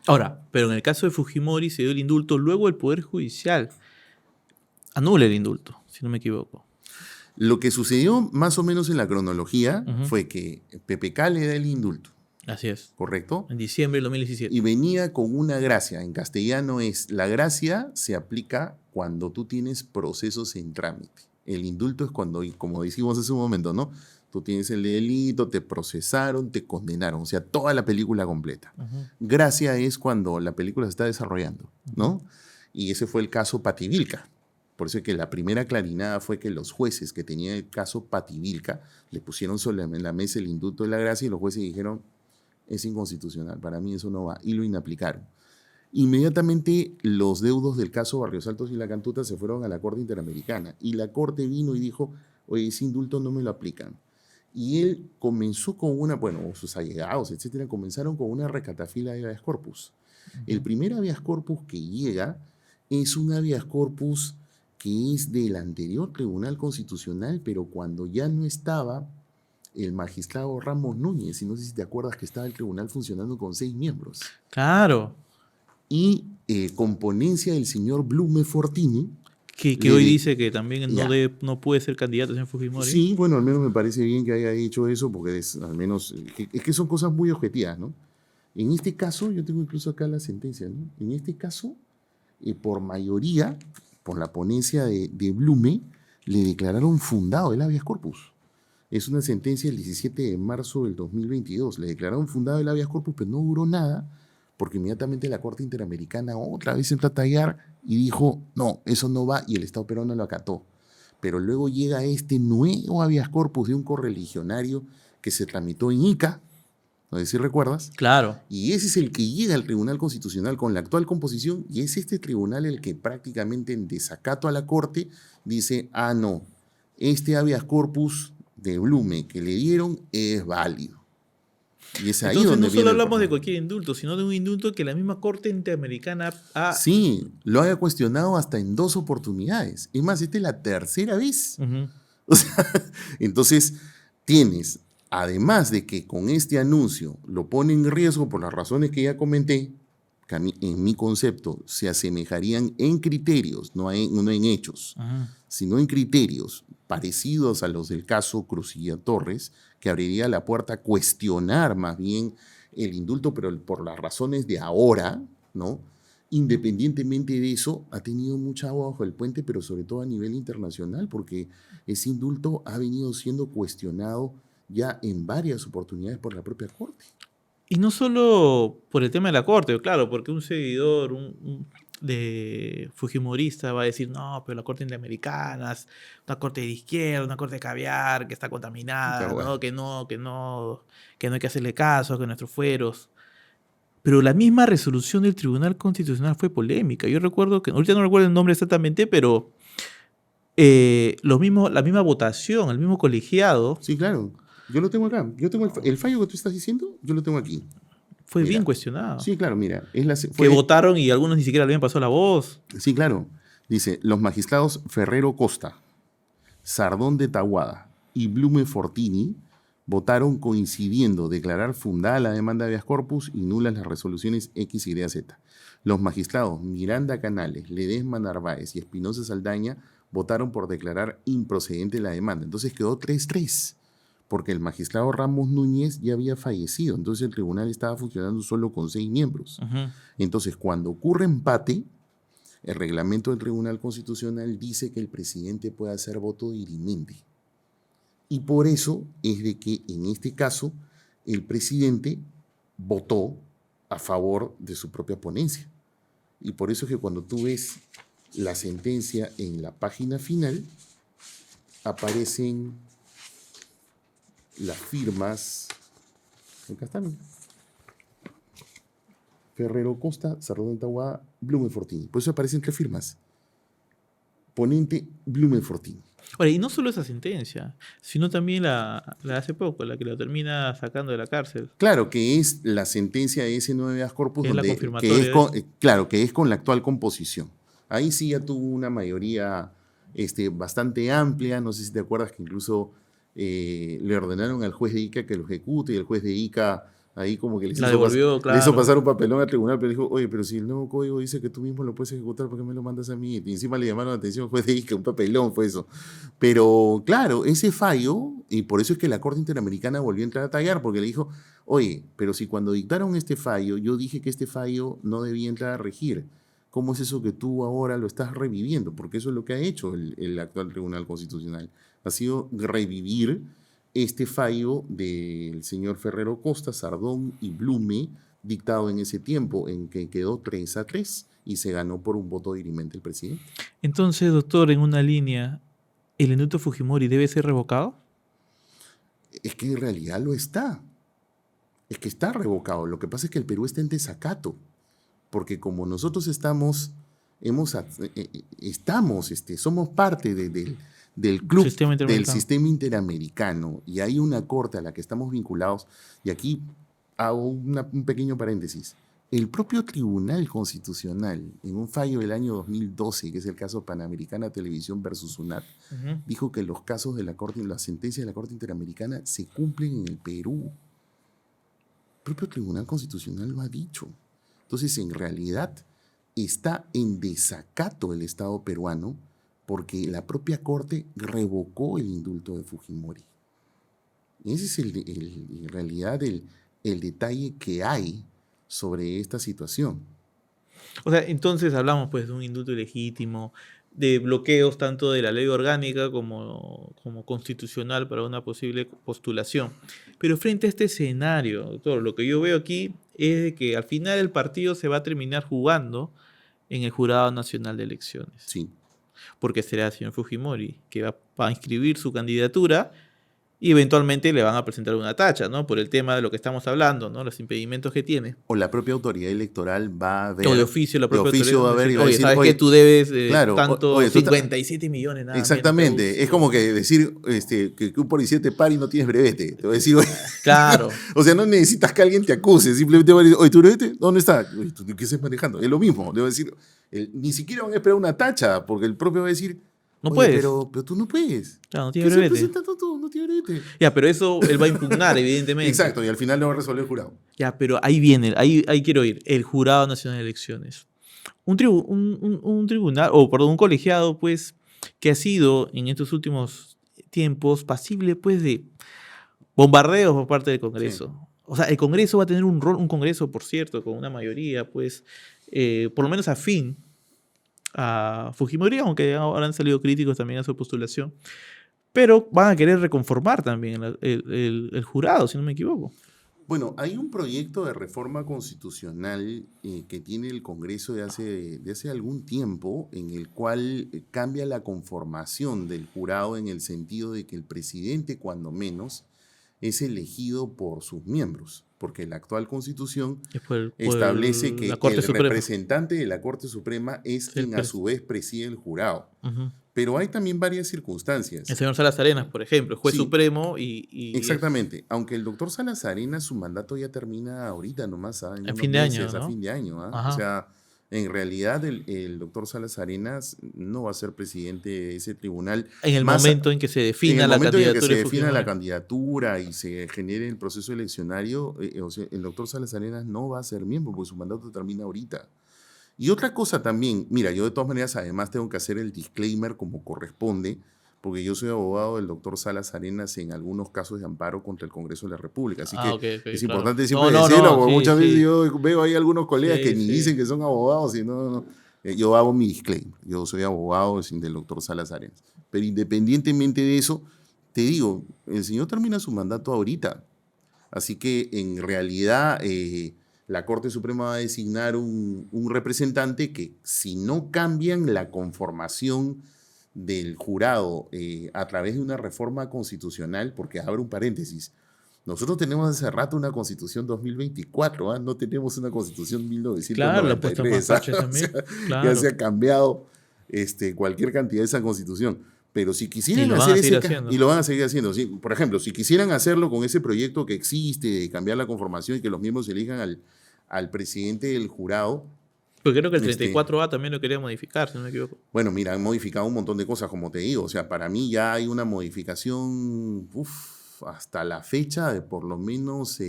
Ahora, pero en el caso de Fujimori se dio el indulto, luego el Poder Judicial anula el indulto, si no me equivoco. Lo que sucedió más o menos en la cronología fue que PPK le da el indulto. Así es. ¿Correcto? En diciembre del 2017. Y venía con una gracia. En castellano es, la gracia se aplica cuando tú tienes procesos en trámite. El indulto es cuando, como decimos hace un momento, ¿no? Tú tienes el delito, te procesaron, te condenaron. O sea, toda la película completa. Gracia es cuando la película se está desarrollando, ¿no? Y ese fue el caso Pativilca. Por eso es que la primera clarinada fue que los jueces que tenían el caso Pativilca le pusieron sobre la mesa el indulto de la gracia y los jueces dijeron, es inconstitucional, para mí eso no va, y lo inaplicaron. Inmediatamente los deudos del caso Barrios Altos y La Cantuta se fueron a la Corte Interamericana y la Corte vino y dijo, oye, ese indulto no me lo aplican. Y él comenzó con sus allegados, etcétera, comenzaron con una recatafila de habeas corpus. El primer habeas corpus que llega es un habeas corpus que es del anterior Tribunal Constitucional, pero cuando ya no estaba el magistrado Ramos Núñez, y no sé si te acuerdas que estaba el tribunal funcionando con 6 miembros. Claro. Y con ponencia del señor Blume Fortini. Que hoy dice que también no puede ser candidato en Fujimori. Sí, bueno, al menos me parece bien que haya hecho eso, porque es que son cosas muy objetivas, ¿no? En este caso, yo tengo incluso acá la sentencia, ¿no? En este caso, por mayoría, por la ponencia de Blume, le declararon fundado el habeas corpus. Es una sentencia del 17 de marzo del 2022. Le declararon fundado el habeas corpus, pero no duró nada, porque inmediatamente la Corte Interamericana otra vez entró a tallar y dijo, no, eso no va, y el Estado peruano lo acató. Pero luego llega este nuevo habeas corpus de un correligionario que se tramitó en Ica, no sé si recuerdas. Claro. Y ese es el que llega al Tribunal Constitucional con la actual composición, y es este tribunal el que prácticamente en desacato a la Corte dice, no, este habeas corpus de Blume que le dieron es válido. Y es ahí entonces donde no solo hablamos de cualquier indulto, sino de un indulto que la misma Corte Interamericana ha... Sí, lo haya cuestionado hasta en 2 oportunidades. Es más, esta es la tercera vez. O sea, entonces tienes, además de que con este anuncio lo pone en riesgo por las razones que ya comenté, que en mi concepto se asemejarían en criterios, no en hechos, sino en criterios parecidos a los del caso Crucilla Torres, que abriría la puerta a cuestionar más bien el indulto, pero por las razones de ahora, ¿no? Independientemente de eso, ha tenido mucha agua bajo el puente, pero sobre todo a nivel internacional, porque ese indulto ha venido siendo cuestionado ya en varias oportunidades por la propia Corte. Y no solo por el tema de la Corte, claro, porque un seguidor de fujimorista va a decir, no, pero la Corte Interamericana es una Corte de izquierda, una Corte de caviar, que está contaminada, ¿no? Que no hay que hacerle caso, que nuestros fueros. Pero la misma resolución del Tribunal Constitucional fue polémica. Yo recuerdo que, ahorita no recuerdo el nombre exactamente, pero la misma votación, el mismo colegiado. Sí, claro. Yo lo tengo acá. Yo tengo el fallo que tú estás diciendo, yo lo tengo aquí. Fue bien cuestionado. Sí, claro, mira. Que votaron y algunos ni siquiera le habían pasado la voz. Sí, claro. Dice, los magistrados Ferrero Costa, Sardón de Tahuada y Blume Fortini votaron coincidiendo declarar fundada la demanda de habeas corpus y nulas las resoluciones X, Y, Z. Los magistrados Miranda Canales, Ledesma Narváez y Espinosa Saldaña votaron por declarar improcedente la demanda. Entonces quedó 3-3, porque el magistrado Ramos Núñez ya había fallecido. Entonces el tribunal estaba funcionando solo con 6 miembros. Entonces, cuando ocurre empate, el reglamento del Tribunal Constitucional dice que el presidente puede hacer voto dirimente. Y por eso es de que en este caso el presidente votó a favor de su propia ponencia. Y por eso es que cuando tú ves la sentencia en la página final, aparecen las firmas. Acá están. Ferrero Costa, Sardón Tahuá, Blumen Fortini. Por eso aparecen 3 firmas. Ponente Blumen Fortini. Ahora, y no solo esa sentencia, sino también la hace poco, la que lo termina sacando de la cárcel. Claro, que es la sentencia de ese 9 habeas corpus, Es la donde, confirmatoria claro, que es con la actual composición. Ahí sí ya tuvo una mayoría bastante amplia. No sé si te acuerdas que incluso le ordenaron al juez de Ica que lo ejecute, y el juez de Ica ahí como que le hizo pasar un papelón al tribunal, pero dijo, oye, pero si el nuevo código dice que tú mismo lo puedes ejecutar, ¿por qué me lo mandas a mí? Y encima le llamaron la atención al juez de Ica, un papelón fue eso. Pero claro, ese fallo, y por eso es que la Corte Interamericana volvió a entrar a tallar, porque le dijo, oye, pero si cuando dictaron este fallo, yo dije que este fallo no debía entrar a regir, ¿cómo es eso que tú ahora lo estás reviviendo? Porque eso es lo que ha hecho el actual Tribunal Constitucional. Ha sido revivir este fallo del señor Ferrero Costa, Sardón y Blume, dictado en ese tiempo, en que quedó 3-3 y se ganó por un voto dirimente el presidente. Entonces, doctor, en una línea, ¿el indulto Fujimori debe ser revocado? Es que en realidad lo está. Es que está revocado. Lo que pasa es que el Perú está en desacato, porque como nosotros somos parte del club del sistema interamericano, y hay una corte a la que estamos vinculados, y aquí hago un pequeño paréntesis. El propio Tribunal Constitucional, en un fallo del año 2012, que es el caso Panamericana Televisión versus UNAT, dijo que los casos de la Corte, las sentencias de la Corte Interamericana se cumplen en el Perú. El propio Tribunal Constitucional lo ha dicho. Entonces, en realidad, está en desacato el Estado peruano, porque la propia Corte revocó el indulto de Fujimori. Ese es en realidad el detalle que hay sobre esta situación. O sea, entonces hablamos pues de un indulto ilegítimo, de bloqueos tanto de la ley orgánica como constitucional para una posible postulación. Pero frente a este escenario, doctor, lo que yo veo aquí es de que al final el partido se va a terminar jugando en el Jurado Nacional de Elecciones. Sí. Porque será el señor Fujimori que va a inscribir su candidatura y eventualmente le van a presentar una tacha, ¿no? Por el tema de lo que estamos hablando, ¿no? Los impedimentos que tiene. O la propia autoridad electoral va a ver. O de oficio, la propia autoridad va a ver y va a decir, ¿sabes que tú debes claro, tanto 57 millones nada? Exactamente. Menos, es como que decir que un policía te pare y no tienes brevete. Te voy a decir, oye. Claro. O sea, no necesitas que alguien te acuse. Simplemente va a decir, oye, ¿tu brevete? ¿Dónde está? Oye, ¿tú qué estás manejando? Es lo mismo. Le voy a decir, ni siquiera van a esperar una tacha, porque el propio va a decir, no puedes. Pero tú no puedes. Claro, no tiene brevete. Presentando tú, no tiene brevete. Ya, pero eso él va a impugnar, evidentemente. Exacto, y al final lo va a resolver el jurado. Ya, pero ahí viene, ahí quiero ir, el Jurado Nacional de Elecciones. Un tribunal, un colegiado, pues, que ha sido en estos últimos tiempos pasible, pues, de bombardeos por parte del Congreso. Sí. O sea, el Congreso va a tener un Congreso, por cierto, con una mayoría, pues, por lo menos afín a Fujimori, aunque ahora han salido críticos también a su postulación, pero van a querer reconformar también el jurado, si no me equivoco. Bueno, hay un proyecto de reforma constitucional que tiene el Congreso de hace algún tiempo, en el cual cambia la conformación del jurado en el sentido de que el presidente, cuando menos, es elegido por sus miembros, porque la actual Constitución establece que el representante de la Corte Suprema es quien a su vez preside el jurado. Uh-huh. Pero hay también varias circunstancias. El señor Salas Arenas, por ejemplo, juez supremo y... Exactamente. Aunque el doctor Salas Arenas, su mandato ya termina ahorita nomás. A fin de año, ¿no? A fin de año. O sea, en realidad el doctor Salas Arenas no va a ser presidente de ese tribunal. En el momento en que se defina la candidatura. En el momento en que se defina la candidatura y se genere el proceso eleccionario, o sea, el doctor Salas Arenas no va a ser miembro porque su mandato termina ahorita. Y otra cosa también, mira, yo de todas maneras además tengo que hacer el disclaimer como corresponde, porque yo soy abogado del doctor Salas Arenas en algunos casos de amparo contra el Congreso de la República. Así que Ok, es claro. importante siempre decirlo, porque sí, muchas veces sí. yo veo ahí algunos colegas Sí, que ni sí. dicen que son abogados y no. Yo hago mi disclaimer. Yo soy abogado del doctor Salas Arenas. Pero independientemente de eso, te digo, el señor termina su mandato ahorita. Así que en realidad la Corte Suprema va a designar un representante que si no cambian la conformación del jurado a través de una reforma constitucional, porque abre un paréntesis, nosotros tenemos hace rato una constitución 2024, no tenemos una constitución Claro, le han puesto más 1993, parches O también. sea, ya Claro. se ha cambiado cualquier cantidad de esa constitución. Pero si Y quisieran lo van hacer a seguir ese haciendo. y lo van a seguir haciendo, ¿sí? Por ejemplo, si quisieran hacerlo con ese proyecto que existe, de cambiar la conformación y que los miembros elijan al presidente del jurado, Porque creo que el este, 34A también lo quería modificar, si no me equivoco. bueno, mira, han modificado un montón de cosas, como te digo. O sea, para mí ya hay una modificación, hasta la fecha de por lo menos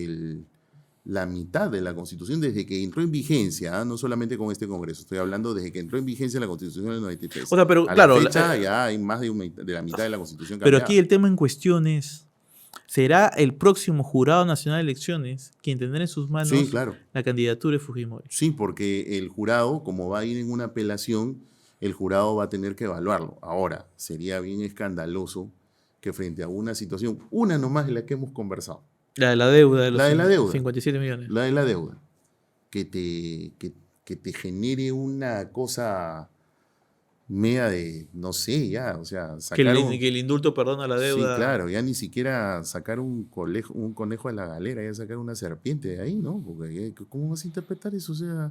la mitad de la Constitución desde que entró en vigencia, no solamente con este Congreso, estoy hablando desde que entró en vigencia la Constitución del 93. O sea, pero A claro, la fecha ya hay más de la mitad de la Constitución pero cambiada. aquí el tema en cuestión es, ¿será el próximo Jurado Nacional de Elecciones quien tendrá en sus manos Sí, claro. la candidatura de Fujimori? Sí, porque el jurado, como va a ir en una apelación, el jurado va a tener que evaluarlo. Ahora, sería bien escandaloso que frente a una situación, una nomás de la que hemos conversado, La de la deuda de los la de la deuda, 57 millones. la de la deuda, que te genere una cosa media de, no sé, ya, o sea, Que sacar que el indulto perdona la deuda. Sí, claro, ya ni siquiera sacar un conejo de la galera, ya sacar una serpiente de ahí, ¿no? Porque ¿cómo vas a interpretar eso? O sea,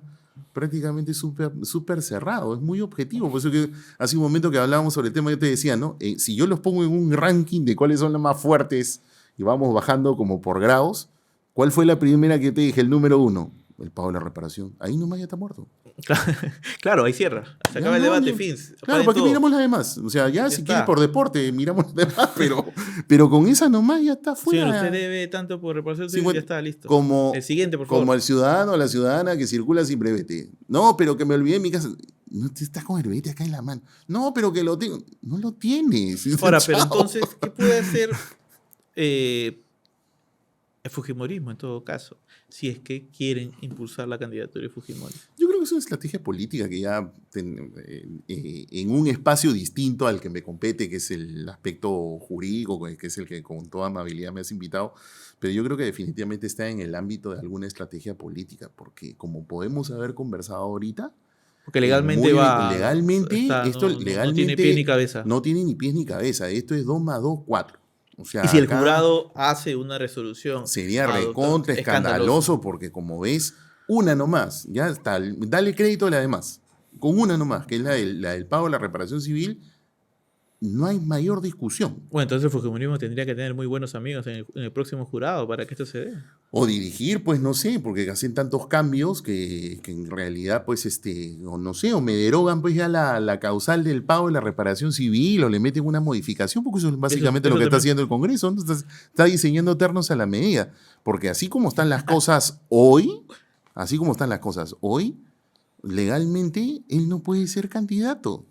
prácticamente súper cerrado, es muy objetivo. Por eso que hace un momento que hablábamos sobre el tema, yo te decía, ¿no? Si yo los pongo en un ranking de cuáles son las más fuertes y vamos bajando como por grados, ¿cuál fue la primera que te dije? El número 1, el pago de la reparación. Ahí nomás ya está muerto. Claro, ahí cierra. Se Ya acaba el no, debate, ya. fins. Claro, ¿para qué miramos las demás? O sea, ya si está. quieres por deporte, miramos las demás, pero con esa nomás ya está fuera. Señor, usted debe tanto por reparación civil, ya está listo. Como, el siguiente, por favor. Como el ciudadano o la ciudadana que circula sin brevete. No, pero que me olvidé en mi casa. No te estás con el brevete acá en la mano. No, pero que lo tengo. No lo tienes. Ahora, Chao. pero entonces, ¿qué puede hacer el fujimorismo en todo caso? Si es que quieren impulsar la candidatura de Fujimori. Yo creo que es una estrategia política que ya en un espacio distinto al que me compete, que es el aspecto jurídico, que es el que con toda amabilidad me has invitado, pero yo creo que definitivamente está en el ámbito de alguna estrategia política, porque como podemos haber conversado ahorita, porque legalmente legalmente no tiene pie ni cabeza. No tiene ni pies ni cabeza. Esto es 2 más 2, 4. O sea, y si el jurado hace una resolución, sería recontra escandaloso, porque como ves, una nomás, ya está, dale crédito a la demás, con una nomás, que es la del pago de la reparación civil, no hay mayor discusión. Bueno, entonces el fujimorismo tendría que tener muy buenos amigos en el próximo jurado para que esto se dé. O dirigir, pues no sé, porque hacen tantos cambios que en realidad, pues, o no sé, o me derogan pues ya la causal del pago de la reparación civil, o le meten una modificación, porque eso es básicamente lo que está haciendo el Congreso, ¿no? Está diseñando ternos a la medida. Porque así como están las cosas hoy, legalmente él no puede ser candidato.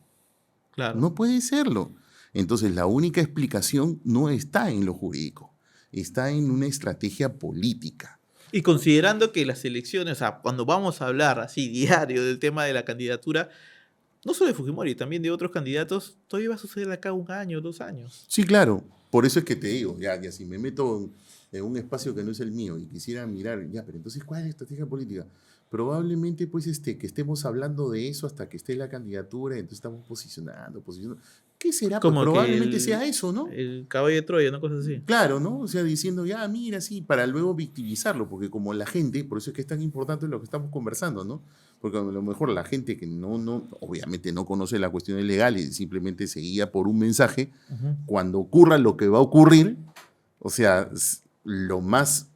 Claro. No puede serlo. Entonces, la única explicación no está en lo jurídico, está en una estrategia política. Y considerando que las elecciones, o sea, cuando vamos a hablar así diario del tema de la candidatura, no solo de Fujimori, también de otros candidatos, todavía va a suceder acá 1 año, 2 años. Sí, claro. Por eso es que te digo, ya si me meto en un espacio que no es el mío y quisiera mirar, pero entonces, ¿cuál es la estrategia política? Probablemente, pues, que estemos hablando de eso hasta que esté la candidatura, entonces estamos posicionando. ¿Qué será? Pues probablemente sea eso, ¿no? El caballo de Troya, ¿no? Cosas así. Claro, ¿no? O sea, diciendo, mira, sí, para luego victimizarlo, porque como la gente, por eso es que es tan importante lo que estamos conversando, ¿no? Porque a lo mejor la gente que obviamente no conoce las cuestiones legales y simplemente se guía por un mensaje, cuando ocurra lo que va a ocurrir, o sea, lo más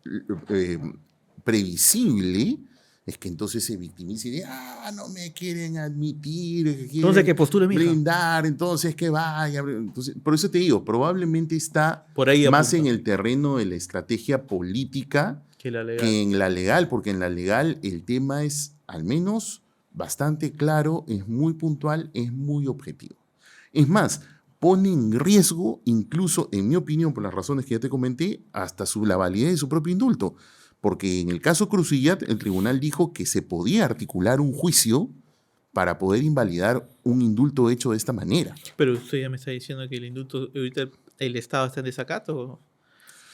previsible es que entonces se victimice y diga, no me quieren admitir, entonces que posture brindar, entonces que vaya. Entonces, por eso te digo, probablemente está por ahí más en el terreno de la estrategia política que en la legal, porque en la legal el tema es al menos bastante claro, es muy puntual, es muy objetivo. Es más, pone en riesgo, incluso, en mi opinión, por las razones que ya te comenté, hasta la validez de su propio indulto. Porque en el caso Crucillat, el tribunal dijo que se podía articular un juicio para poder invalidar un indulto hecho de esta manera. Pero usted ya me está diciendo que el indulto, ahorita el Estado está en desacato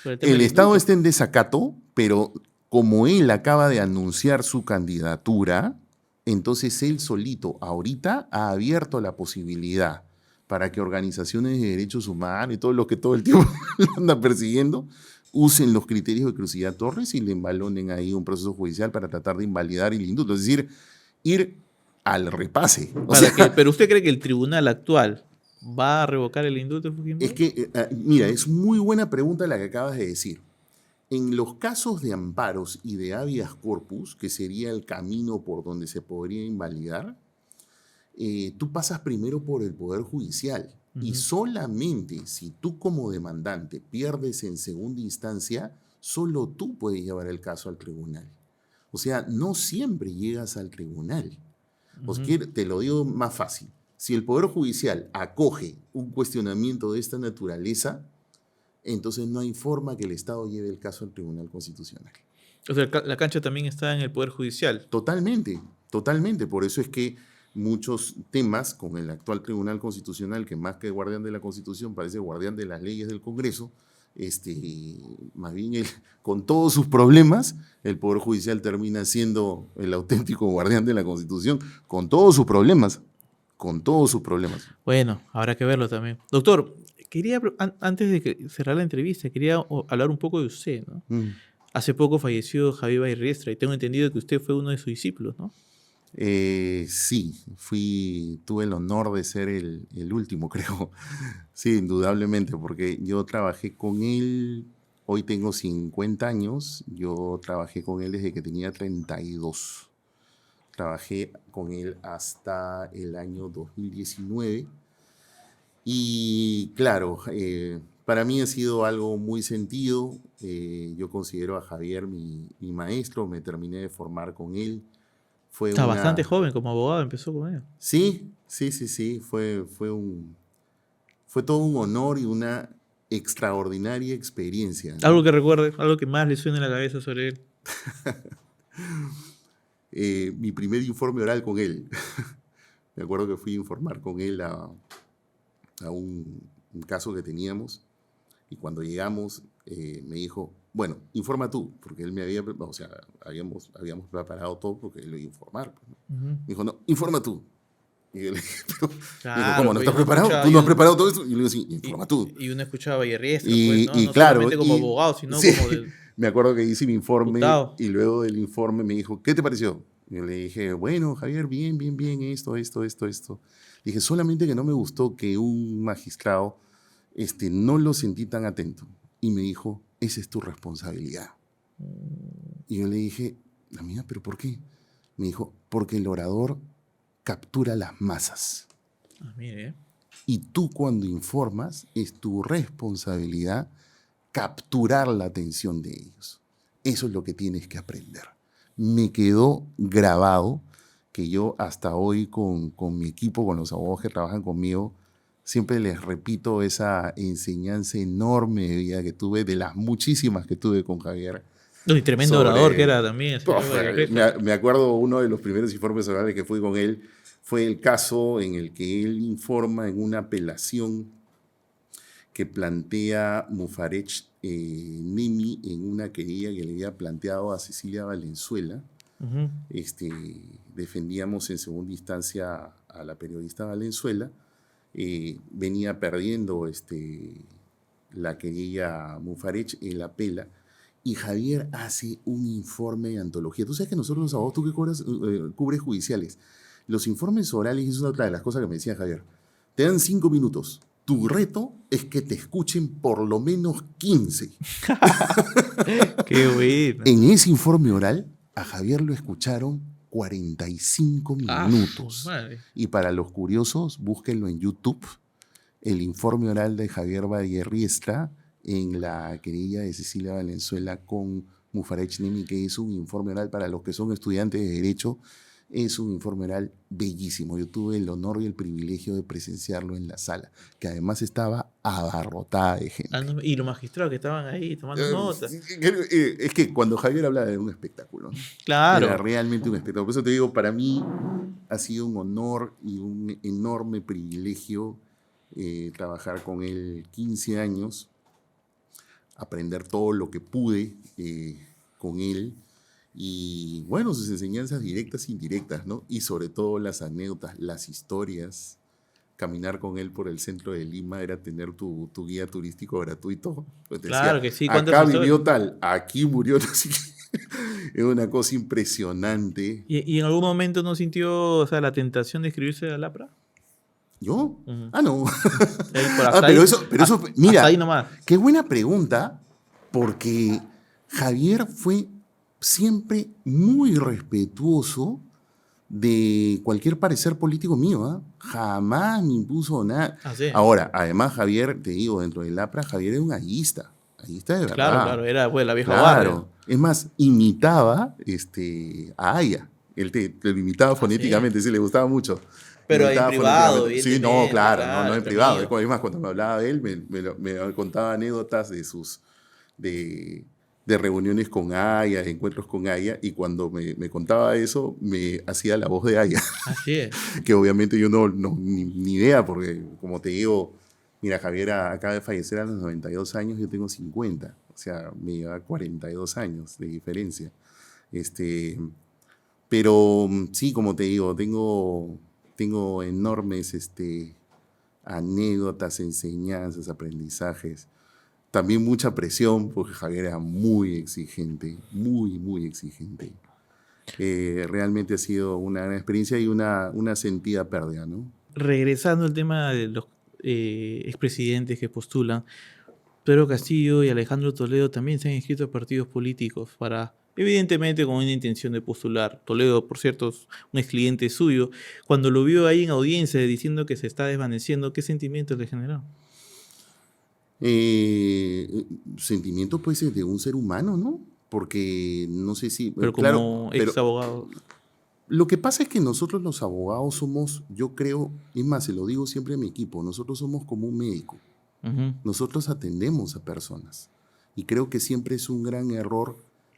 sobre el tema El del Estado indulto. está en desacato, pero como él acaba de anunciar su candidatura, entonces él solito ahorita ha abierto la posibilidad para que organizaciones de derechos humanos y todo lo que todo el tiempo lo anda persiguiendo, usen los criterios de Crucillat Torres y le embalonen ahí un proceso judicial para tratar de invalidar el indulto. Es decir, ir al repase. Pero usted cree que el tribunal actual va a revocar el indulto de Fujimori. Es que, mira, es muy buena pregunta la que acabas de decir. En los casos de amparos y de habeas corpus, que sería el camino por donde se podría invalidar, tú pasas primero por el Poder Judicial. Y solamente si tú como demandante pierdes en segunda instancia, solo tú puedes llevar el caso al tribunal. O sea, no siempre llegas al tribunal. Pues te lo digo más fácil. Si el Poder Judicial acoge un cuestionamiento de esta naturaleza, entonces no hay forma que el Estado lleve el caso al Tribunal Constitucional. O sea, la cancha también está en el Poder Judicial. Totalmente, totalmente. Por eso es que muchos temas con el actual Tribunal Constitucional, que más que guardián de la Constitución parece guardián de las leyes del Congreso, más bien con todos sus problemas, el Poder Judicial termina siendo el auténtico guardián de la Constitución, con todos sus problemas. Con todos sus problemas. Bueno, habrá que verlo también. Doctor, antes de cerrar la entrevista, quería hablar un poco de usted, ¿no? Hace poco falleció Javier Bayriestra y tengo entendido que usted fue uno de sus discípulos, ¿no? Sí, tuve el honor de ser el último, creo. Sí, indudablemente, porque yo trabajé con él, hoy tengo 50 años, yo trabajé con él desde que tenía 32. Trabajé con él hasta el año 2019 y claro, para mí ha sido algo muy sentido. Yo considero a Javier mi maestro, me terminé de formar con él. Está bastante joven como abogado, empezó con él. Sí, fue todo un honor y una extraordinaria experiencia, ¿no? Algo que recuerde, algo que más le suene en la cabeza sobre él. Mi primer informe oral con él. Me acuerdo que fui a informar con él a un caso que teníamos y cuando llegamos me dijo, bueno, informa tú, porque él me habíamos preparado todo porque él lo iba a informar. Me dijo, no, informa tú. Y yo le dije, pero, claro, dijo, ¿cómo no estás preparado? ¿Tú no has preparado todo esto? Y yo le digo, sí, informa tú. Y uno escuchaba a Bayriestra, pues, ¿no? Y No claro, solamente como abogado, sino sí, como del... Me acuerdo que hice mi informe Diputado. y luego del informe me dijo, ¿qué te pareció? Y yo le dije, bueno, Javier, bien, esto. Dije, solamente que no me gustó que un magistrado no lo sentí tan atento. Y me dijo, esa es tu responsabilidad. Y yo le dije, la mía, ¿pero por qué? Me dijo, porque el orador captura las masas. Mire. Y tú cuando informas, es tu responsabilidad capturar la atención de ellos. Eso es lo que tienes que aprender. Me quedó grabado que yo hasta hoy con mi equipo, con los abogados que trabajan conmigo, siempre les repito esa enseñanza enorme de vida que tuve, de las muchísimas que tuve con Javier. Y tremendo orador que era también. Me acuerdo uno de los primeros informes orales que fui con él, fue el caso en el que él informa en una apelación que plantea Mufarech Nemi en una querella que le había planteado a Cecilia Valenzuela. Defendíamos en segunda instancia a la periodista Valenzuela. Venía perdiendo la querella Mufarech, él apela. Y Javier hace un informe de antología. Tú sabes que nosotros los abogados, tú que cubres judiciales, los informes orales, es otra de las cosas que me decía Javier. Te dan 5 minutos. Tu reto es que te escuchen por lo menos 15. ¡Qué bueno! En ese informe oral, a Javier lo escucharon 45 minutos. Madre. Y para los curiosos, búsquenlo en YouTube, el informe oral de Javier Bayriestra en la querella de Cecilia Valenzuela con Mufarech Nemi, que es un informe oral para los que son estudiantes de Derecho. Es un informe oral bellísimo. Yo tuve el honor y el privilegio de presenciarlo en la sala, que además estaba abarrotada de gente. No, y los magistrados que estaban ahí tomando notas. Es que cuando Javier hablaba de un espectáculo, ¿no? Claro. Era realmente un espectáculo. Por eso te digo, para mí ha sido un honor y un enorme privilegio trabajar con él 15 años, aprender todo lo que pude con él. Y bueno, sus enseñanzas directas e indirectas, ¿no? Y sobre todo las anécdotas, las historias. Caminar con él por el centro de Lima era tener tu guía turístico gratuito. Pues te Claro decía, que sí. acá vivió tal, aquí murió. Así que es una cosa impresionante. ¿Y en algún momento no sintió, o sea, la tentación de escribirse a Lapra? ¿Yo? Ujú. Ah, no. Pero eso, mira, hasta ahí nomás. qué buena pregunta, porque Javier fue siempre muy respetuoso de cualquier parecer político mío, ¿ah? Jamás me impuso nada. Ah, sí. Ahora, además, Javier, te digo, dentro del APRA, Javier era un allista de verdad. Claro, era pues la vieja Claro. guardia. Es más, imitaba a Aya. Él lo imitaba fonéticamente, sí, le gustaba mucho. Pero Le gustaba en privado, fonéticamente. Sí, no, evidentemente, claro, no claro, en entre privado. amigos. Es más, cuando me hablaba de él, me contaba anécdotas de reuniones con Aya, de encuentros con Aya, y cuando me contaba eso, me hacía la voz de Aya, Así es. que obviamente yo ni idea, porque como te digo, mira, Javier acaba de fallecer a los 92 años, yo tengo 50, o sea, me lleva 42 años de diferencia. Pero sí, como te digo, tengo enormes anécdotas, enseñanzas, aprendizajes. También mucha presión, porque Javier era muy exigente, muy, muy exigente. Realmente ha sido una gran experiencia y una sentida pérdida, ¿no? Regresando al tema de los expresidentes que postulan, Pedro Castillo y Alejandro Toledo también se han inscrito a partidos políticos para, evidentemente, con una intención de postular. Toledo, por cierto, es un ex cliente suyo. Cuando lo vio ahí en audiencia diciendo que se está desvaneciendo, ¿qué sentimientos le generó? Sentimiento, pues, de un ser humano, ¿no? Porque no sé si... Pero claro, como pero ex abogado. lo que pasa es que nosotros los abogados somos, yo creo, es más, se lo digo siempre a mi equipo, nosotros somos como un médico. Uh-huh. Nosotros atendemos a personas. Y creo que siempre es un gran error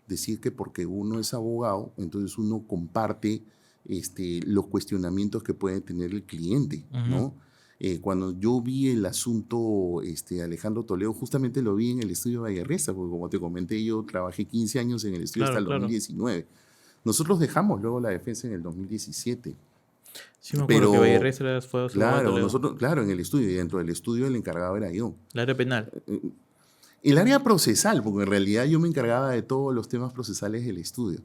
decir que porque uno es abogado, entonces uno comparte los cuestionamientos que puede tener el cliente, ¿no? Cuando yo vi el asunto Alejandro Toledo, justamente lo vi en el estudio de Vallarresa, porque como te comenté, yo trabajé 15 años en el estudio hasta el 2019. Nosotros dejamos luego la defensa en el 2017. Sí, me acuerdo que Vallarresa fue claro, nosotros, claro, en el estudio, y dentro del estudio el encargado era yo. El área penal. El área procesal, porque en realidad yo me encargaba de todos los temas procesales del estudio.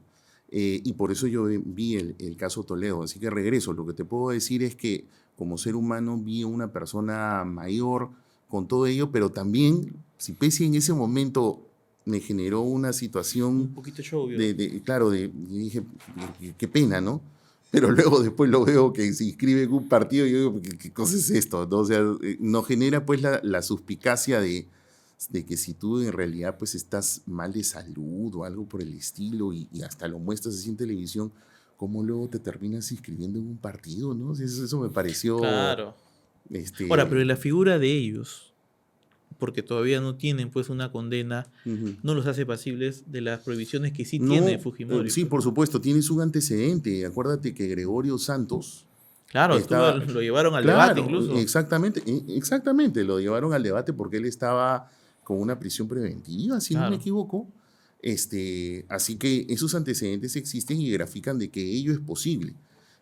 Y por eso yo vi el caso Toledo. Así que regreso. Lo que te puedo decir es que como ser humano vi a una persona mayor con todo ello, pero también, si pese en ese momento me generó una situación... Un poquito showbiz. Claro, dije, qué pena, ¿no? Pero luego después lo veo que se inscribe en un partido y yo digo, ¿qué cosa es esto? ¿No? O sea, nos genera pues la suspicacia de que si tú en realidad pues estás mal de salud o algo por el estilo y hasta lo muestras así en televisión, ¿cómo luego te terminas inscribiendo en un partido? ¿No? Eso me pareció... Claro. Ahora, pero la figura de ellos, porque todavía no tienen pues una condena, no los hace pasibles de las prohibiciones que sí tiene Fujimori. Sí, por supuesto, tienes un antecedente. Acuérdate que Gregorio Santos... Claro, lo llevaron al debate incluso. Exactamente, lo llevaron al debate porque él estaba con una prisión preventiva, si no me equivoco. Así que esos antecedentes existen y grafican de que ello es posible.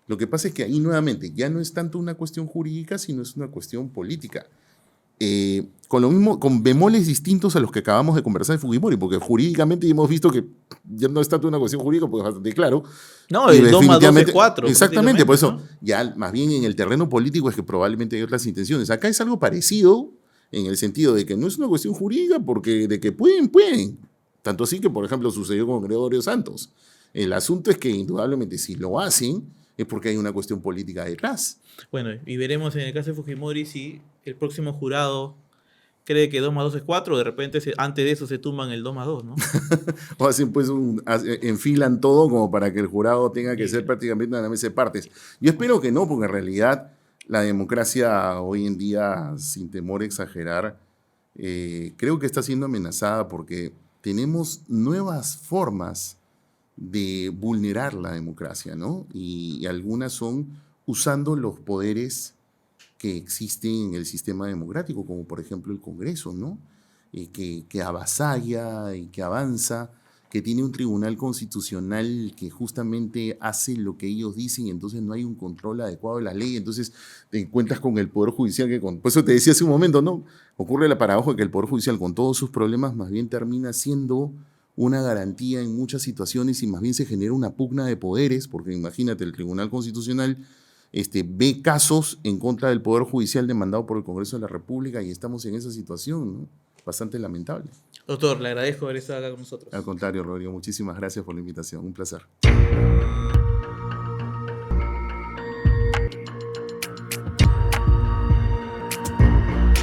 Lo que pasa es que ahí nuevamente ya no es tanto una cuestión jurídica, sino es una cuestión política. Con lo mismo, con bemoles distintos a los que acabamos de conversar de Fujimori, porque jurídicamente hemos visto que ya no es tanto una cuestión jurídica, porque es bastante claro. No, el 2 más 2 es 4. Exactamente, por eso, ¿no? Ya más bien en el terreno político es que probablemente hay otras intenciones. Acá es algo parecido, en el sentido de que no es una cuestión jurídica, porque de que pueden. Tanto así que, por ejemplo, sucedió con Gregorio Santos. El asunto es que indudablemente si lo hacen es porque hay una cuestión política detrás. Bueno, y veremos en el caso de Fujimori si el próximo jurado cree que 2 más 2 es 4, de repente antes de eso se tumban el 2 más 2, ¿no? O hacen pues enfilan todo como para que el jurado tenga que Sí. ser prácticamente una mesa de partes. Yo espero que no, porque en realidad la democracia hoy en día, sin temor a exagerar, creo que está siendo amenazada porque tenemos nuevas formas de vulnerar la democracia, ¿no? Y algunas son usando los poderes que existen en el sistema democrático, como por ejemplo el Congreso, ¿no? Que avasalla y que avanza, que tiene un tribunal constitucional que justamente hace lo que ellos dicen, y entonces no hay un control adecuado de la ley, entonces te encuentras con el Poder Judicial que por eso te decía hace un momento, ¿no? Ocurre la paradoja de que el Poder Judicial con todos sus problemas más bien termina siendo una garantía en muchas situaciones y más bien se genera una pugna de poderes, porque imagínate, el Tribunal Constitucional ve casos en contra del Poder Judicial demandado por el Congreso de la República y estamos en esa situación, ¿no? Bastante lamentable. Doctor, le agradezco haber estado acá con nosotros. Al contrario, Rodrigo, muchísimas gracias por la invitación. Un placer.